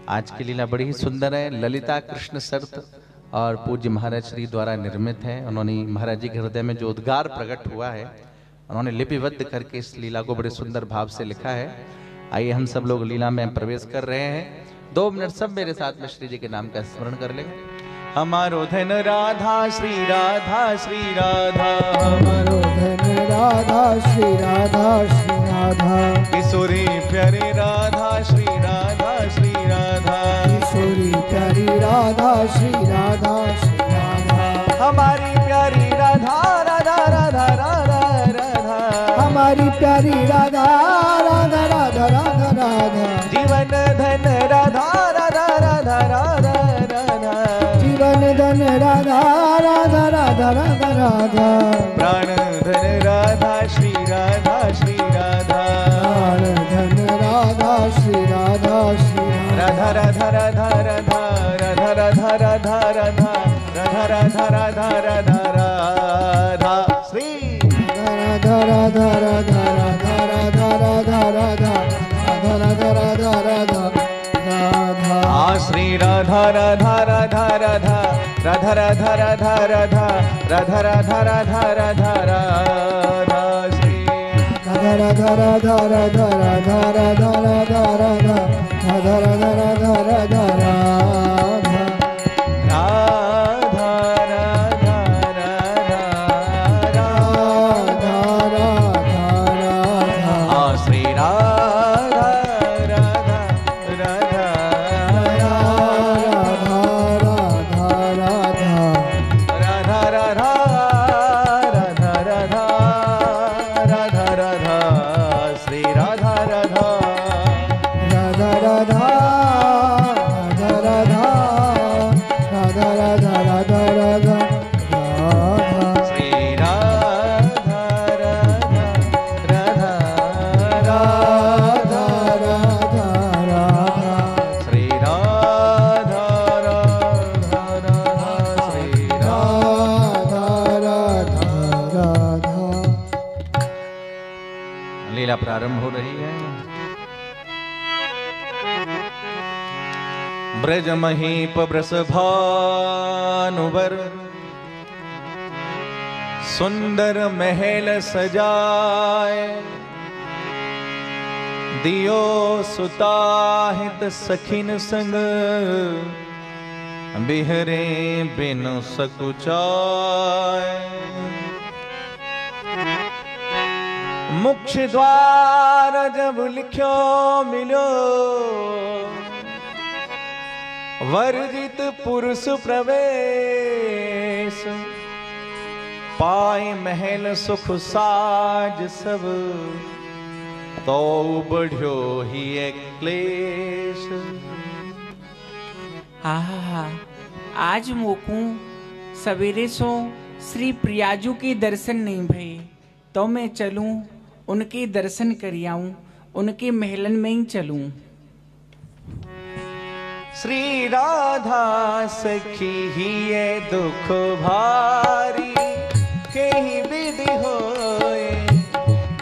आज की लीला बड़ी ही सुंदर है। ललिता कृष्ण शर्त और पूज्य महाराज श्री द्वारा निर्मित है। उन्होंने महाराज जी के हृदय में जो उद्गार प्रकट हुआ है, उन्होंने लिपिबद्ध करके इस लीला को बड़े सुंदर भाव से लिखा है। आइए हम सब लोग लीला में प्रवेश कर रहे हैं। 2 मिनट सब मेरे साथ में श्री जी के नाम का स्मरण कर लेंगे। हमारो धन राधा श्री राधा श्री राधा, हमारो धन राधा श्री राधा श्री राधा, किशोरी प्यारी राधा श्री राधा श्री राधा, किशोरी प्यारी राधा श्री राधा श्री राधा, हमारी प्यारी राधा राधा राधा राधा राधा, हमारी प्यारी राधा राधा राधा राधा राधा, जीवन धन राधा राधा राधा राधा राधा, जीवन धन राधा राधा राधा राधा राधा, प्राण धन राधा श्री राधा श्री राधा, प्राण धन राधा श्री राधा श्री राधा राधा राधा राधा राधा राधा राधा राधा राधा राधा राधा राधा राधा श्री राधा राधा राधा राधा राधा राधा राधा राधा राधा राधा राधा, आ श्री राधा राधा राधा राधा राधा राधा राधा राधा राधा राधा राधा राधा राधा श्री राधा राधा राधा राधा राधा राधा राधा राधा राधा राधा राधा राधा राधा, प्रारंभ हो रही है। ब्रज महीप ब्रस भानुवर, सुंदर महल सजाए, दियो सुताहित सखिन संग, बिहरे बिनु सकुचाए। मुख्य द्वार जब लिख्यो मिलो, वर्जित पुरुष प्रवेश, पाए महल सुख साज सब, तो बढ़्यो ही एक क्लेश। आहा, आज मोकू सवेरे सो श्री प्रियाजू के दर्शन नहीं भये, तो मैं चलूं उनके दर्शन कर आऊं, उनके महलन में ही चलूं। श्री राधा सखी ही ये दुख भारी, कहीं विधि होए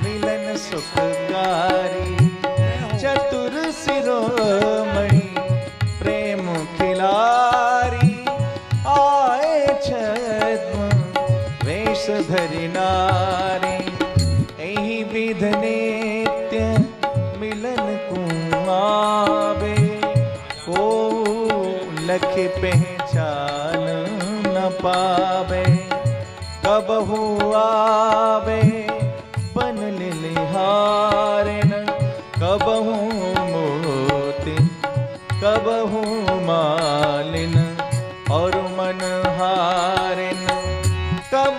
मिलन सुखकारी, चतुर शिरोमणि प्रेम खिलारी, आए छद्म वेश धरि नारी, विध नित्य मिलन कुआवे, को लख पहचान न पावे, कब हुआवे पन लिहारन, कब मोती कब मालिन और मन हारिन, कब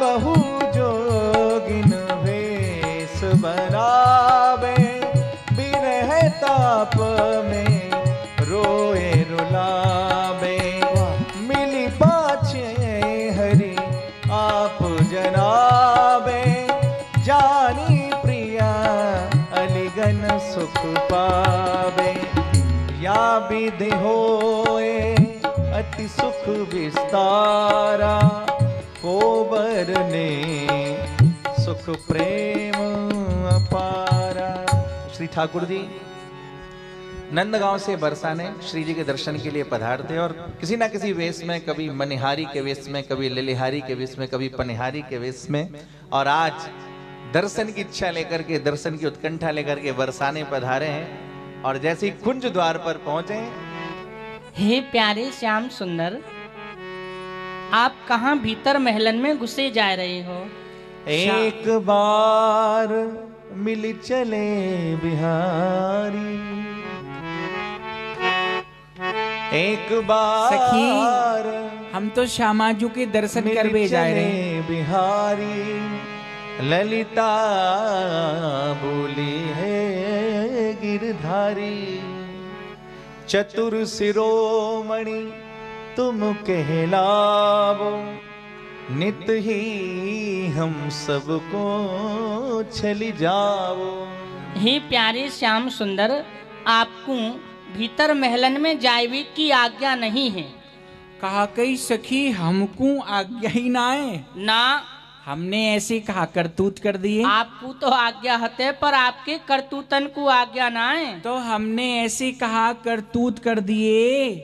जोगिन बनावे, बिरह ताप में रोए रुलावे, मिली पाछे हरि आप जनावे, जानी प्रिया अलिगन सुख पावे, या विधि होए अति सुख विस्तारा, को बरने सुख प्रेम अपारा। श्री ठाकुर जी नंदगांव से बरसाने श्री जी के दर्शन के लिए पधारते और किसी ना किसी वेश में, कभी मनिहारी के वेश में, कभी लिलिहारी के वेश में, कभी पनिहारी के वेश में, और आज दर्शन की इच्छा लेकर के, दर्शन की उत्कंठा लेकर के बरसाने पधारे हैं। और जैसे ही कुंज द्वार पर पहुंचे, हे प्यारे श्याम सुंदर, आप कहाँ भीतर महलन में घुसे जा रहे हो? एक बार मिल चले बिहारी, एक बार सखी, हम तो श्यामाजू के दर्शन करवे जा रहे हैं। बिहारी ललिता बोली है गिरधारी, चतुर शिरोमणि तुम कहलावो, नित ही हम सबको छली जाओ। हे प्यारे श्याम सुंदर, आपको भीतर महलन में जावे की आज्ञा नहीं है। कहा कई सखी, हमको आज्ञा ही ना है ना, हमने ऐसे कहा करतूत कर दिए। आपको तो आज्ञा हते, पर आपके करतूतन को आज्ञा ना है। तो हमने ऐसे कहा करतूत कर दिए।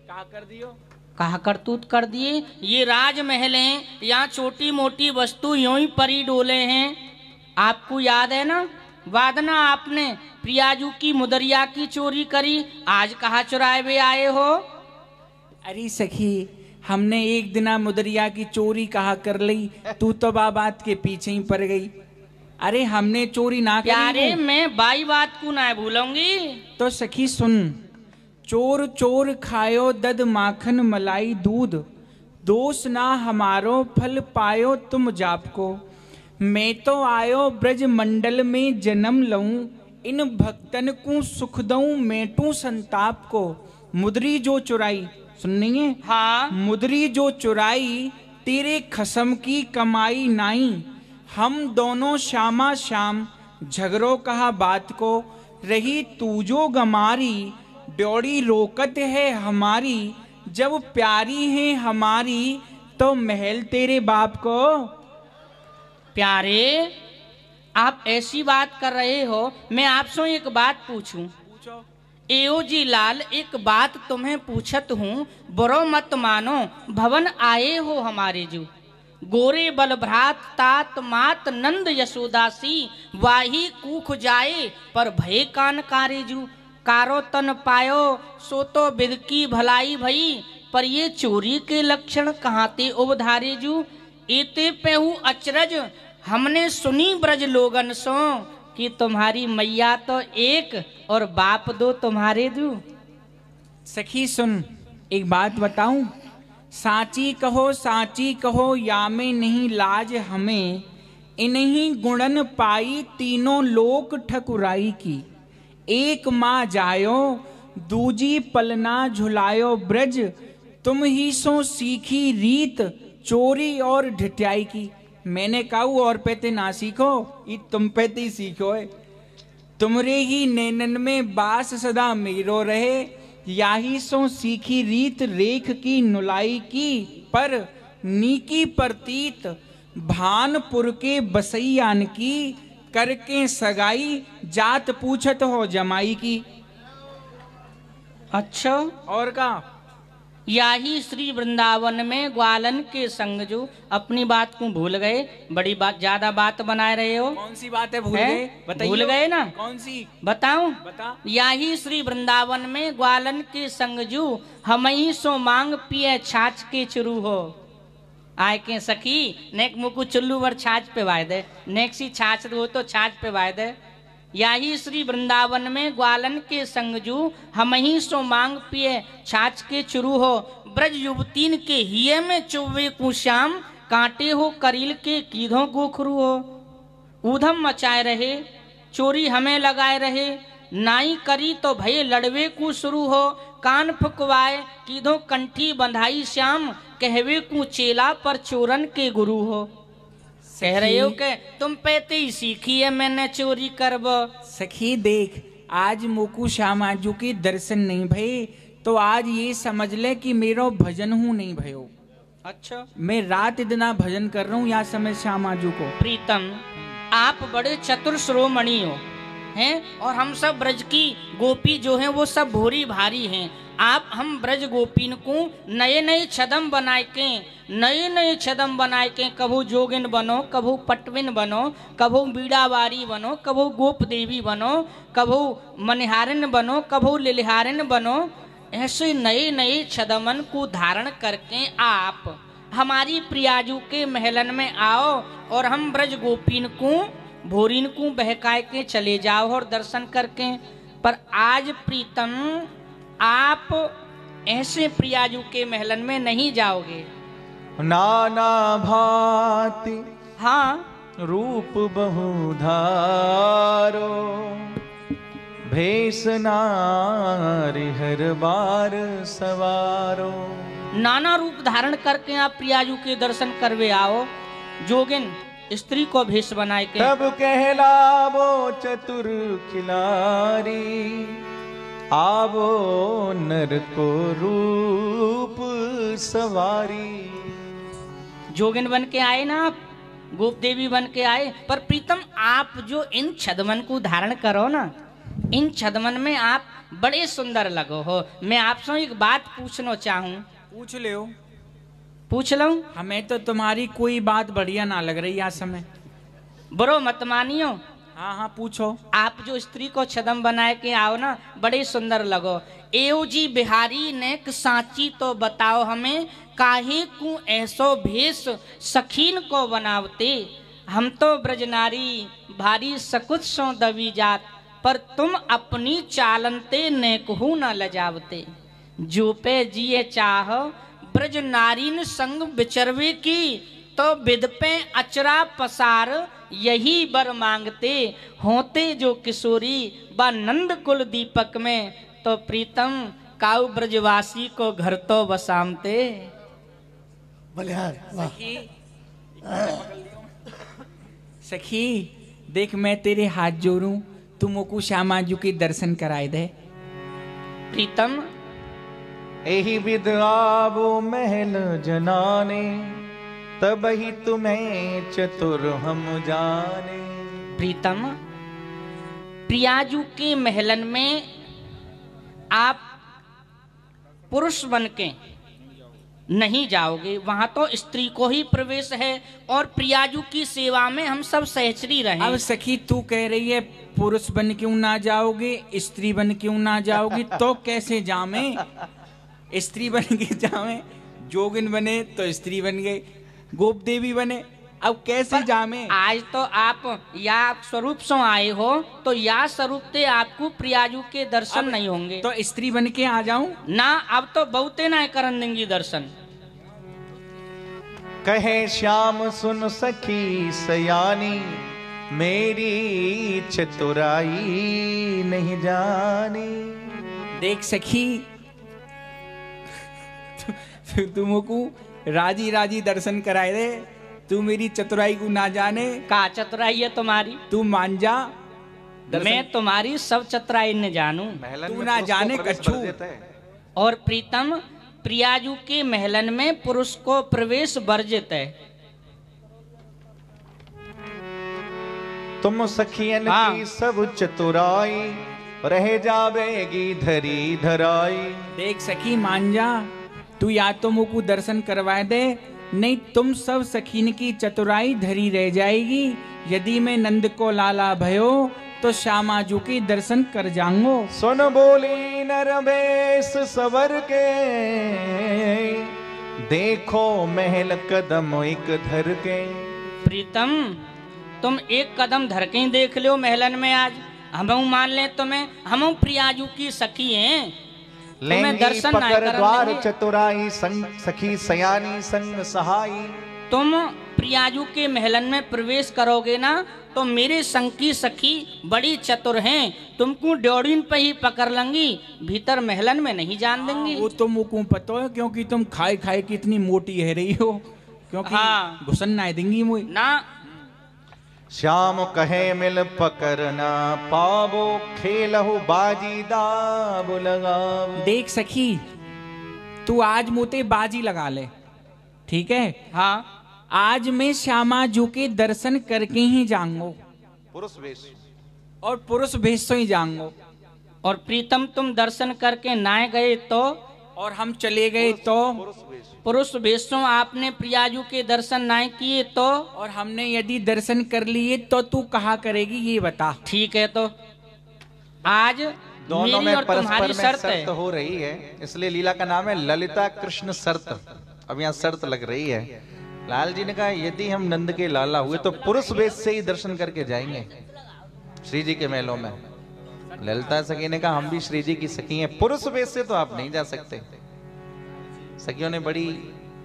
कहा कर दियो, कहा करतूत कर दिए। ये राजमहल हैं, यहाँ छोटी मोटी वस्तु यूं ही परी डोले हैं। आपको याद है ना, वादना आपने प्रियाजू की मुदरिया की चोरी करी, आज कहाँ चुराए हुए आए हो? अरे सखी, हमने एक दिना मुदरिया की चोरी कहा कर ली, तू तो बात के पीछे ही पड़ गई। अरे हमने चोरी ना करी। प्यारे, मैं बाई बात को ना भूलूंगी। तो सखी सुन, चोर चोर खायो दद माखन मलाई दूध, दोष ना हमारो फल पायो तुम जापको। मैं तो आयो ब्रज मंडल में जन्म लऊं, इन भक्तन को सुख दऊं मेटू संताप को। मुदरी जो चुराई, सुननी है? हाँ। मुदरी जो चुराई तेरे खसम की कमाई नाई, हम दोनों श्यामा श्याम झगड़ो कहा बात को। रही तू जो गमारी, ड्योड़ी रोकत है हमारी, जब प्यारी है हमारी तो महल तेरे बाप को। प्यारे, आप ऐसी बात कर रहे हो, मैं आपसे एक बात पूछूं? एओ जी लाल, एक बात तुम्हें पूछत हूँ, बुरो मत मानो। भवन आए हो हमारे जो, गोरे बल भ्रात तात मात नंद यशोदासी, वाही कूख जाए पर भय कान कारेजू। कारो तन पायो सो तो बिद की भलाई भई, पर ये चोरी के लक्षण कहाँ ते उबधारे जू। एते पेहू अचरज हमने सुनी ब्रज लोगन सो, कि तुम्हारी मैया तो एक और बाप दो तुम्हारे दू। सखी सुन, एक बात बताऊं, साची कहो या में नहीं लाज हमें, इन्हीं गुणन पाई तीनों लोक ठकुराई की। एक माँ जायो दूजी पलना झुलायो ब्रज, तुम ही सो सीखी रीत चोरी और ढिठियाई की। मैंने कहा और पे ना सीखो, ये तुम पे ही सीखो है। तुमरे ही नैनन में बास सदा मेरो रहे, याही सो सीखी रीत रेख की नुलाई की। पर नीकी प्रतीत भानपुर के बसैयान की, करके सगाई जात पूछत हो जमाई की। अच्छा, और का याही श्री वृंदावन में ग्वालन के संग जो अपनी बात को भूल गए, बड़ी बात ज्यादा बात बनाए रहे हो। कौन सी बात है भूल गए? बताइए। भूल गए ना? कौन सी? बताऊं? बता। याही श्री वृंदावन में ग्वालन के संग जो हम ही सो मांग पिए छाछ के चुरू हो। आय के सखी नेक मुकु चुल्लू वर छाछ पे वाय दे, नेक सी छाछ हो तो छाछ पे वाय दे। याही श्री वृंदावन में ग्वालन के संगजू हम ही सो मांग पिए छाछ के चुरू हो। ब्रज युवतीन के हिये में चुवे को श्याम, कांटे हो करील के कीधों गोखरू हो। ऊधम मचाए रहे चोरी हमें लगाए रहे, नाई करी तो भय लड़वे को शुरू हो। कान फुकवाए कीधों कंठी बंधाई श्याम, कहवे को चेला पर चोरन के गुरु हो। कह रहे हो कि तुम पेते ही सीखी है मैंने चोरी करब। सखी देख, आज मोकू श्यामाजू के दर्शन नहीं भये, तो आज ये समझ ले कि मेरो भजन हूँ नहीं भयो। अच्छा, मैं रात दिना भजन कर रहा हूँ यहाँ समय श्यामाजू को। प्रीतम, आप बड़े चतुर श्रोमणी हो, हैं और हम सब ब्रज की गोपी जो हैं वो सब भूरी भारी हैं। आप हम ब्रज गोपीन को नए नए छदम बनाए के कभू जोगिन बनो, कभू पटविन बनो, कभू बीड़ावारी बनो, कभू गोप देवी बनो, कभू मनिहारिन बनो, कभू लिलिहारिन बनो। ऐसे नए नए छदमन को धारण करके आप हमारी प्रियाजू के महलन में आओ और हम ब्रज गोपीन को भोरीन को बहकाए के चले जाओ और दर्शन करके। पर आज प्रीतम आप ऐसे प्रियाजू के महलन में नहीं जाओगे। नाना भांति हाँ रूप बहुधारो, भेष नारी हर बार सवारो। नाना रूप धारण करके आप प्रियाजू के दर्शन करवे आओ। जोगिन स्त्री को भेष बनाए के तब कहलावो चतुर खिलारी, आवो नर को रूप सवारी। जोगिन बन के आए ना आप, गोप देवी बन के आए। पर प्रीतम आप जो इन छदमन को धारण करो ना, इन छदमन में आप बड़े सुंदर लगो हो। मैं आपसे एक बात पूछना चाहूँ। पूछ ले हो। पूछ लूं? हमें तो तुम्हारी कोई बात बढ़िया ना लग रही आज समय। बरो मत मानियो। हाँ हाँ पूछो। आप जो स्त्री को छदम बनाए के आओ ना, बड़े सुंदर लगो। एओ जी बिहारी ने सांची तो बताओ हमें, काहे को ऐसो भेष सखीन को बनावते। हम तो ब्रजनारी भारी सकुच सो दबी जात, पर तुम अपनी चालनते नेकहू न लजावते। जो पे जिए चाह ब्रज नारीन संग बिचरवे की, तो विद पे अचरा पसार यही बर मांगते। होते जो किशोरी व नंद कुल दीपक में, तो प्रीतम काऊ ब्रजवासी को घर तो बसामते। बलिहार वाह। सखी देख, मैं तेरे हाथ जोड़ूं, तू मोको श्यामाजू के दर्शन कराए दे। प्रीतम एही विद आवो महल जनाने, तब ही तुम्हें चतुर हम जाने। प्रीतम प्रियाजू के महलन में आप पुरुष बन के नहीं जाओगे, वहां तो स्त्री को ही प्रवेश है और प्रियाजू की सेवा में हम सब सहचरी रहे। अब सखी तू कह रही है पुरुष बन क्यों ना जाओगे, स्त्री बन क्यों ना जाओगी, तो कैसे जामे? स्त्री बन के जामे, जोगिन बने तो स्त्री बन गए, गोप देवी बने, अब कैसे जामे? आज तो आप या स्वरूप से आए हो, तो या स्वरूप से आपको प्रियाजू के दर्शन नहीं होंगे। तो स्त्री बन के आ जाऊं ना? अब तो बहुते ना करन देंगी दर्शन। कहे श्याम सुन सखी सयानी, मेरी चतुराई नहीं जानी। देख सखी, तुमको राजी राजी दर्शन कराए दे, तू मेरी चतुराई को ना जाने। का चतुराई है तुम्हारी? तू मान जा, मैं तुम्हारी सब चतुराई न जानूं। तू ना जाने कच्छू। और प्रीतम प्रियाजू के महलन में पुरुष को प्रवेश वर्जित है। तुम सखियन की सब चतुराई, रह जावेगी धरी धराई। देख सखी मान जा, तू या तो मुझको दर्शन करवाए दे, नहीं तुम सब सखीन की चतुराई धरी रह जाएगी। यदि मैं नंद को लाला भयो, तो श्यामाजू के दर्शन कर जाऊंगो। सुन बोली नरवेश सवर के, देखो महल कदम एक धर के। प्रीतम तुम एक कदम धर के ही देख लो महलन में। आज हम मान ले तुम्हें, हम प्रियाजू की सखी हैं, तुम्हें दर्शन ना कर द्वार चतुराई संग सखी सयानी संग सहाई। तुम प्रियाजू के महलन में प्रवेश करोगे ना, तो मेरे संग की सखी बड़ी चतुर हैं, तुमको डोरीन पे ही पकड़ लेंगी, भीतर महलन में नहीं जान देंगी। वो तो मुझको पता है, क्योंकि तुम खाए खाए की इतनी मोटी है रही हो, क्योंकि घुसन ना देंगी मुझे ना। श्याम कहे मिल पकड़ना पावो, खेलहु बाजी दाब लगाओ। देख सखी, तू आज मोते बाजी लगा ले, ठीक है? हाँ, आज मैं श्यामाजू के दर्शन करके ही जाऊंगो। पुरुष वेश और पुरुष भेष से ही जाऊंगो। और प्रीतम तुम दर्शन करके नाय गए तो? और हम चले गए तो? पुरुष भेषों आपने प्रियाजू के दर्शन नाय किए तो? और हमने यदि दर्शन कर लिए तो तू कहा करेगी ये बता। ठीक है, तो आज दोनों मेरी में और तुम्हारी परस्पर में शर्त है। हो रही है, इसलिए लीला का नाम है ललिता कृष्ण शर्त। अब यहाँ शर्त लग रही है। लाल जी ने कहा यदि हम नंद के लाला हुए तो पुरुष वेश से ही दर्शन करके जाएंगे श्री जी के महलों में। ललिता सखी ने कहा हम भी श्री जी की सखी हैं, पुरुष वेश से तो आप नहीं जा सकते। सखियों ने बड़ी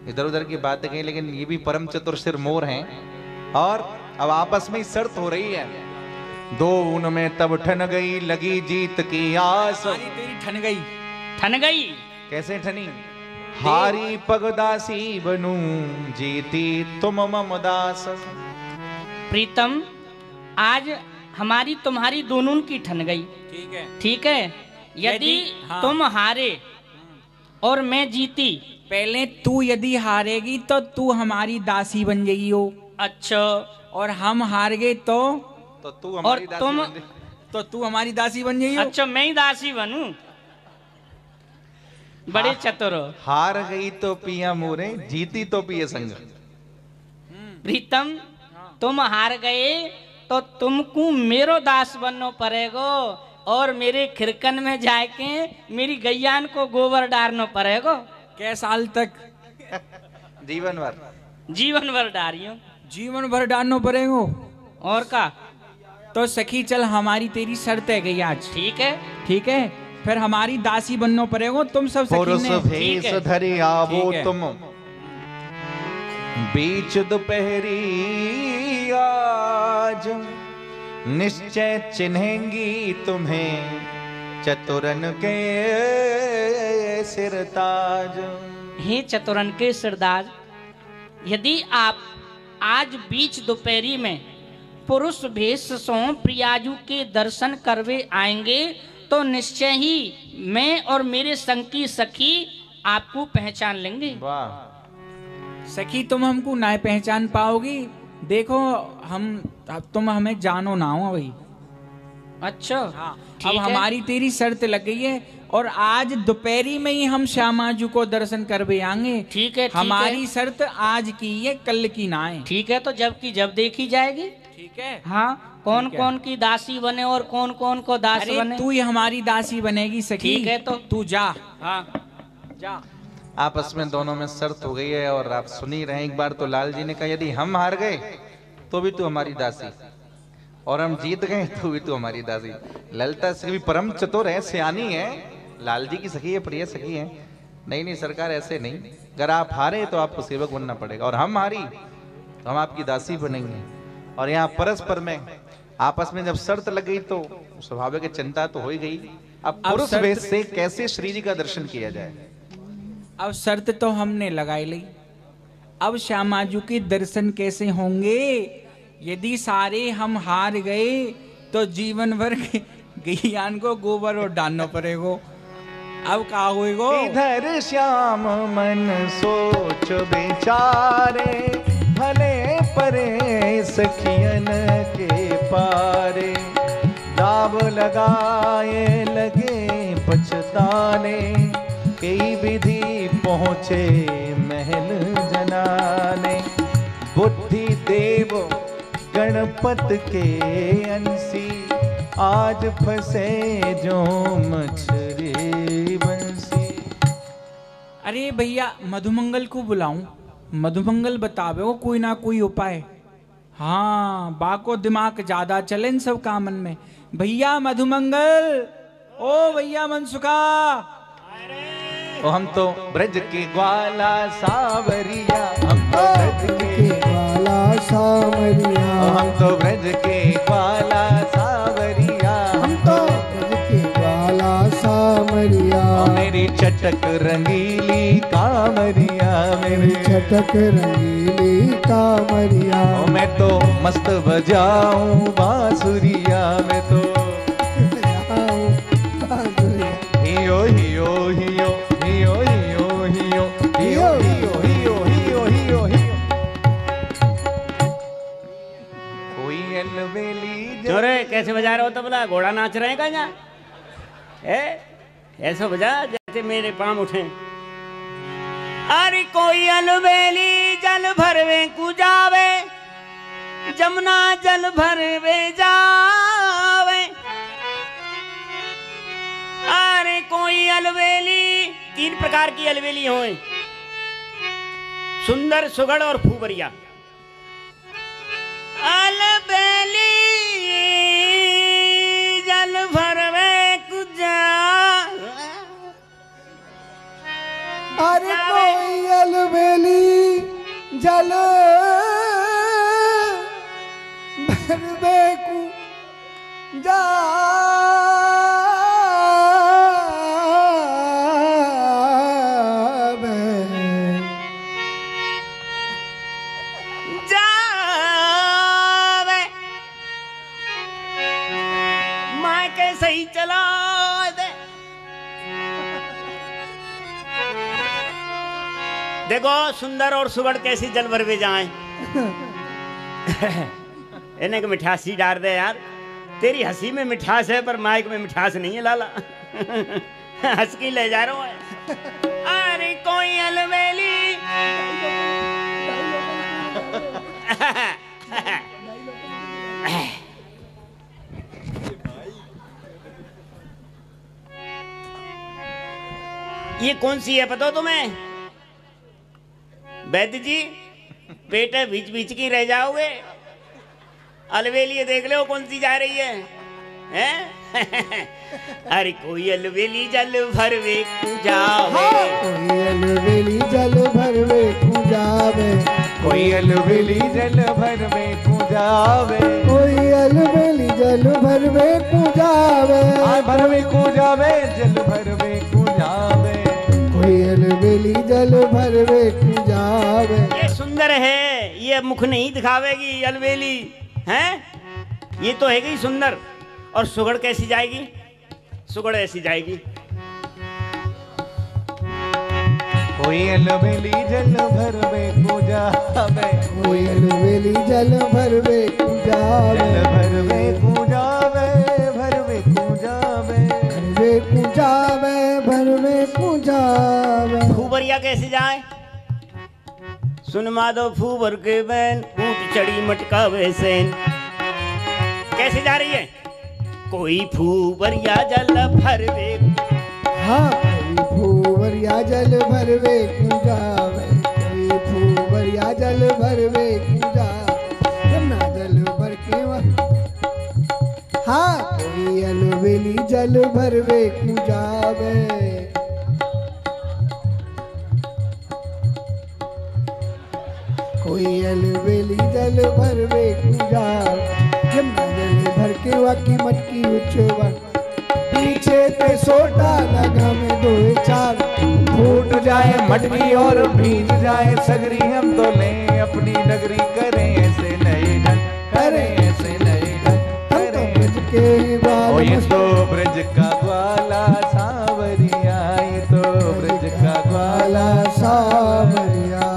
इधर उधर की बातें कही, लेकिन ये भी परम चतुर सिर मोर हैं। और अब आपस में ही शर्त हो रही है। दो उनमें तब ठन गई लगी जीत की आस। हमारी तेरी ठन गई। ठन गई कैसे ठनी? हारी पगदासी बनूं जीती तुम मम दास। प्रीतम आज हमारी तुम्हारी दोनों की ठन गई। ठीक है। ठीक है, यदि हाँ। तुम हारे और मैं जीती। पहले तू यदि हारेगी तो तू हमारी दासी बन जाएगी हो। अच्छा। और हम हार गए तो तू हमारी दासी तुम बन जाए। तो तू हमारी दासी बन जाइयो। अच्छा, मैं ही दासी बनूं? बड़े चतुर हो। हार गई तो पिया मोरे, जीती तो पिए संग। प्रीतम तुम हार गए तो तुमको मेरो दास बनना पड़ेगो और मेरे खिरकन में जाके मेरी गैयान को गोबर डालना पड़ेगो। कै साल तक? जीवन भर। जीवन भर डारियो। जीवन भर डालना पड़ेगा। और का? तो सखी चल हमारी तेरी शर्त है गई आज। ठीक है। ठीक है, फिर हमारी दासी बनना पड़ेगा। तुम सब सखी पुरुष ने। भेष है। धरि आवो ठीक है। तुम बीच दोपहरी आज, निश्चय चिन्हेंगी तुम्हें चतुरन के सिरताज। हे चतुरन के सिरदार, यदि आप आज बीच दोपहरी में पुरुष भेष सो प्रियाजू के दर्शन करवे आएंगे तो निश्चय ही मैं और मेरे संग की सखी आपको पहचान लेंगे। वाह। सखी तुम हमको ना पहचान पाओगी। देखो अब तुम हमें जानो ना हो भाई। अच्छा। हाँ, ठीक अब है। हमारी तेरी शर्त लग गई है और आज दोपहरी में ही हम श्यामाजू को दर्शन करवे आएंगे। ठीक है, ठीक हमारी है। शर्त आज की है, कल की ना है। ठीक है, तो जब की जब देखी जाएगी। ठीक है। हाँ, कौन ठीक है। कौन की दासी बने और कौन कौन को दास अरे बने। तू ही हमारी दासी बनेगी सखी। ठीक है, तो तू जा। हाँ। जा। आपस में दोनों में शर्त हो गई है और आप सुन ही रहे हैं। एक बार तो लाल जी ने कहा यदि हम हार गए तो भी तू हमारी दासी, और हम जीत गए तो भी तू हमारी दासी। ललिता से भी परम चतुर है, सियानी है, लाल जी की सखी है, प्रिय सखी है। नहीं नहीं सरकार, ऐसे नहीं। अगर आप हारे तो आपको सेवक बनना पड़ेगा, और हम हारी तो हम आपकी दासी बनेंगे। और यहाँ परस्पर में आपस में जब शर्त लग गई तो स्वाभाविक चिंता तो हो ही गई। अब पुरुष शर्त- वेश से कैसे श्री जी का दर्शन किया जाए? अब शर्त तो हमने लगाई ली। अब श्यामाजू के दर्शन कैसे होंगे? यदि सारे हम हार गए तो जीवन भर गैयान को गोबर और डालना पड़ेगा। अब का होएगो? इधर श्याम मन सोच बेचारे, भले परे सखियन के पारे। दाव लगाए लगे पछताने, कई विधि पहुँचे महल जनाने। बुद्धि देव गणपत के अंशी, आज फंसे जो मछली बंसी। अरे भैया मधुमंगल को बुलाऊं? मधुमंगल बतावे वो कोई ना कोई उपाय। हाँ, बाको दिमाग ज्यादा चले इन सब कामन में। भैया मधुमंगल, ओ भैया मनसुखा। ओ हम तो ब्रज के ग्वाला सावरिया, हम तो ब्रज के वाला सामरिया, ओ हम तो ब्रज के ग्वाला सावरिया, हम तो ब्रज के वाला सामरिया। ओ मेरी चटक रंगीली कामरिया, मेरी छटक रंगीली कामरिया। ओ मैं तो मस्त बजाऊं बांसुरिया, मैं तो हियो हियो हियो हियो हियो हियो हियो हियो हियो हियो हियो हियो। कोई अलवेली जोरे कैसे बजा रहे हो तबला? क्या घोड़ा नाच रहे हैं क्या यहाँ? ऐसा बजा जैसे मेरे पाँव उठे। अरे कोई अलबेली जल भरवे कुजावे, जमुना जल भरवे जावे। अरे कोई अलबेली, 3 प्रकार की अलबेली होए, सुंदर, सुगढ़ और फूबरिया। अलबेली जल भरवे कुजावे। अरे कोई अलबेली जल भरवे कुजावे, जावे। मैं कैसे ही चला दे। देखो सुंदर और सुगढ़ कैसी जल भरवे जाए। इन्हें को मिठासी डाल दे यार। तेरी हंसी में मिठास है पर माइक में मिठास नहीं है लाला। हंस की ले जा रहा हूँ। अरे कोई अलबेली। ये कौन सी है पता तुम्हें? वैद्य जी पेट है, बीच बीच की रह जाओगे। अलबेली देख लो कौन सी जा रही है, हैं? अरे कोई अलबेली जल भरवे कुजावे। कोई अलबेली जल भरवे कुजावे, कोई अलबेली जल भरवे कुजावे, कोई अलबेली जल भरवे कुजावे, भरवे कुजावे जल भरवे कुजावे, कोई अलबेली जल भरवे कुजावे। ये सुंदर है, ये मुख नहीं दिखावेगी अलबेली, हैं? ये तो है ही सुंदर। और सुगढ़ कैसी जाएगी? सुगढ़ ऐसी जाएगी। कोई अलबेली जल भरवे कुजावे, कोई अलबेली जल भरवे कुजावे, जल भरवे कुजावे, भरवे कुजावे, भरवे कुजावे, भरवे कुजावे। फूबरिया कैसे जाए? सुन माधव फूबर के बैन, ऊट चढ़ी मटकावे सेन। कैसे जा रही है? कोई फूबरिया जल भरवे। हाँ कोई फूबरिया जल भरवे कुजावे, कोई फूबरिया जल भरवे कुजावे, यमुना जल भर के हाँ कोई अलबेली जल भरवे कुजावे। कोई अलबेली जल भरवे कुजावे, यमुना जल भर के वाकी मटकी उछवार। पीछे ते सोटा लगा में 2 4, फूट जाए मटकी और भीज जाए सगरी, हम तो लें अपनी नगरी, करें ऐसे नए ढंग, करें ऐसे नए ढंग, करें ब्रज के बाल। ओ ये तो ब्रज का ग्वाला सांवरिया, ये तो ब्रज का ग्वाला सावरिया।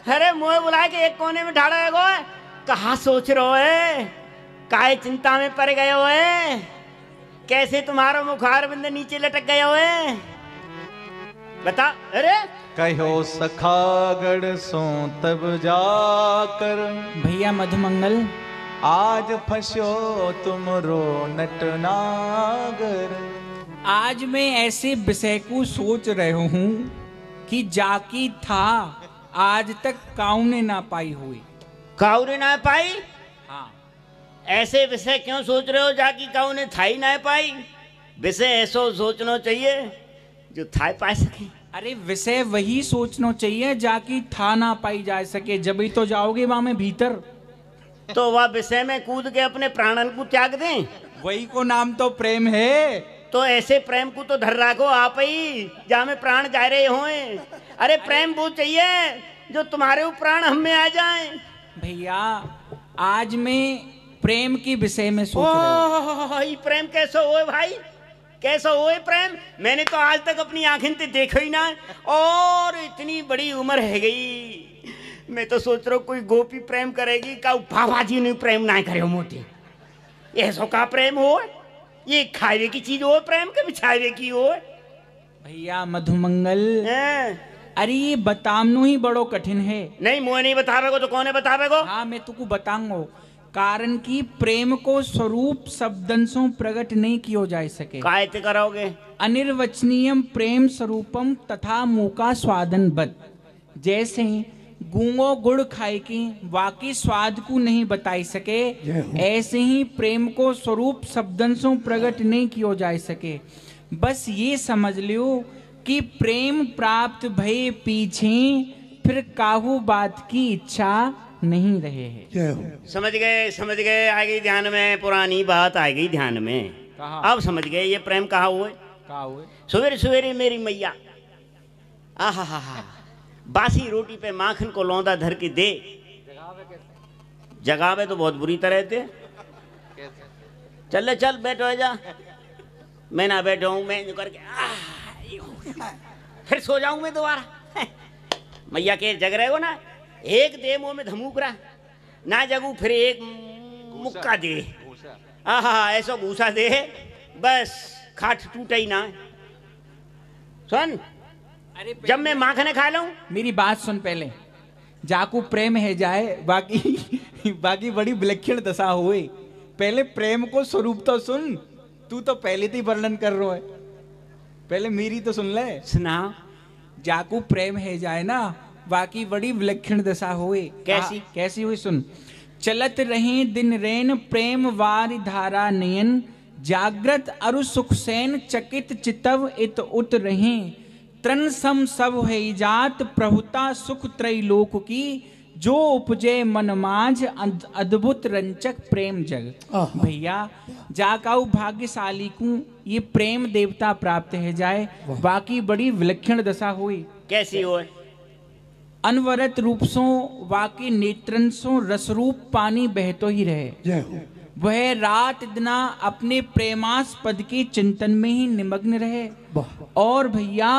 अरे मुँह बुला के एक कोने में ढाड़ा है गो। कहाँ सोच रहे हो है? काहे चिंता में पड़ गए हो है? कैसे तुम्हारा मुखार बिंद नीचे लटक गए हो है? बता। अरे कहो सखागढ़ सो तब जाकर, भैया मधुमंगल, आज फंसो तुम रो नटनागर। आज मैं ऐसे विषय को सोच रहे हूँ कि जाकी था आज तक काउने ना पाई हुई। काउने ना पाई? हाँ। ऐसे विषय क्यों सोच रहे हो जाकी काउने था ही ना पाई? विषय ऐसा सोचना चाहिए जो था पा सके। अरे विषय वही सोचना चाहिए जाकी था ना पाई जा सके, जब ही तो जाओगे वहां में भीतर। तो वह विषय में कूद के अपने प्राणन को त्याग दें? वही को नाम तो प्रेम है। तो ऐसे प्रेम को तो धर रखो आप ही जहाँ में प्राण जा रहे होए। अरे प्रेम वो चाहिए जो तुम्हारे ऊपर प्राण हम में आ जाए। भैया आज मैं प्रेम के विषय में सोच रहा हूँ। ये प्रेम कैसे हो भाई? कैसा हो प्रेम? मैंने तो आज तक अपनी आंखें से देखा ही ना, और इतनी बड़ी उम्र है गई। मैं तो सोच रहा हूँ कोई गोपी प्रेम करेगी का बाबा जी ने प्रेम ना करे मोती। ऐसा का प्रेम हो? ये खावे की चीज हो प्रेम के बिछावे की हो? भैया मधुमंगल, अरे ये बतामनो ही बड़ो कठिन है। नहीं मुझे नहीं बतावेगो तो कौन बतावेगो? हाँ मैं तुको बताऊंगा, कारण कि प्रेम को स्वरूप शब्दन से प्रकट नहीं कियो जा सके। कायते करोगे? अनिर्वचनीयम प्रेम स्वरूपम तथा मूका स्वादन बद। जैसे गूंगो गुड़ खाए की वाकई स्वाद को नहीं बताई सके, ऐसे ही प्रेम को स्वरूप शब्दन से प्रकट नहीं कियो जा सके। बस ये समझ लियो कि प्रेम प्राप्त भय पीछे फिर काहू बात की इच्छा नहीं रहे हैं। समझ गए आ गई ध्यान में, पुरानी बात आ गई ध्यान में। अब समझ गए ये प्रेम कहाँ हुए? सवेरे सवेरे मेरी मैया आहा बासी रोटी पे माखन को लौंदा धर के दे। जगावे तो बहुत बुरी तरह थे। चल बैठो जा। मैं ना बैठा हूं, मैं करके फिर सो जाऊं मैं दोबारा। मैया के जग रहे हो ना, एक दे मुंह में धमूक रहा ना, जगू फिर एक मुक्का दे। आहा ऐसा भूसा दे बस खाट टूटा ही ना। सुन, जब मैं माखने खा लूं। मेरी बात सुन पहले। जाकू प्रेम है जाए बाकी बड़ी विलक्षण दशा हुए। पहले प्रेम को स्वरूप तो सुन। तू तो पहले ही वर्णन कर रहा है, पहले मेरी तो सुन ले। सुना। जाकू प्रेम है जाए ना, बाकी बड़ी विलक्षण दशा हुए। कैसी हुई सुन। चलत रहे दिन रैन प्रेम वार धारा नयन, जागृत अरु सुख सैन चकित चितव इत उत रहे। त्रन सम सब है जात प्रभुता सुख त्रैलोक की, जो उपजे मन माझ अद्भुत रंचक प्रेम जग। भैया जाकाऊ भाग्यशाली को ये प्रेम देवता प्राप्त है जाए, बाकी बड़ी विलक्षण दशा हुई। कैसी हो? अनवरत रूप सो वाके नेत्रन सो रसरूप पानी बहतो ही रहे। वह रात दिना अपने प्रेमास्पद के चिंतन में ही निमग्न रहे। और भैया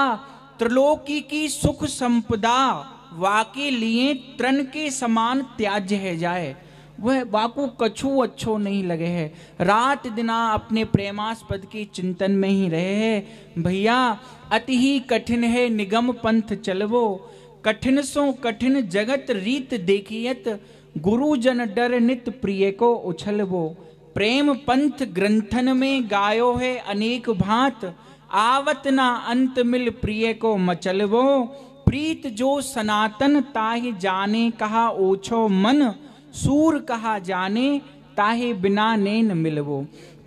त्रिलोकी की सुख संपदा वाके लिए तृण के समान त्याज्य है जाए। वह वाकू कछु अच्छो नहीं लगे है। रात दिना अपने प्रेमास्पद के चिंतन में ही रहे है। भैया अति ही कठिन है निगम पंथ चलवो, कठिन सो कठिन जगत रीत देखियत, गुरुजन डर नित प्रिय को उछलवो। प्रेम पंथ ग्रंथन में गायो है अनेक भांत, आवत ना अंत मिल प्रिय को मचलवो। प्रीत जो सनातन ताहि जाने कहा ओछो मन, सूर कहा जाने ताहे बिना नैन मिलवो।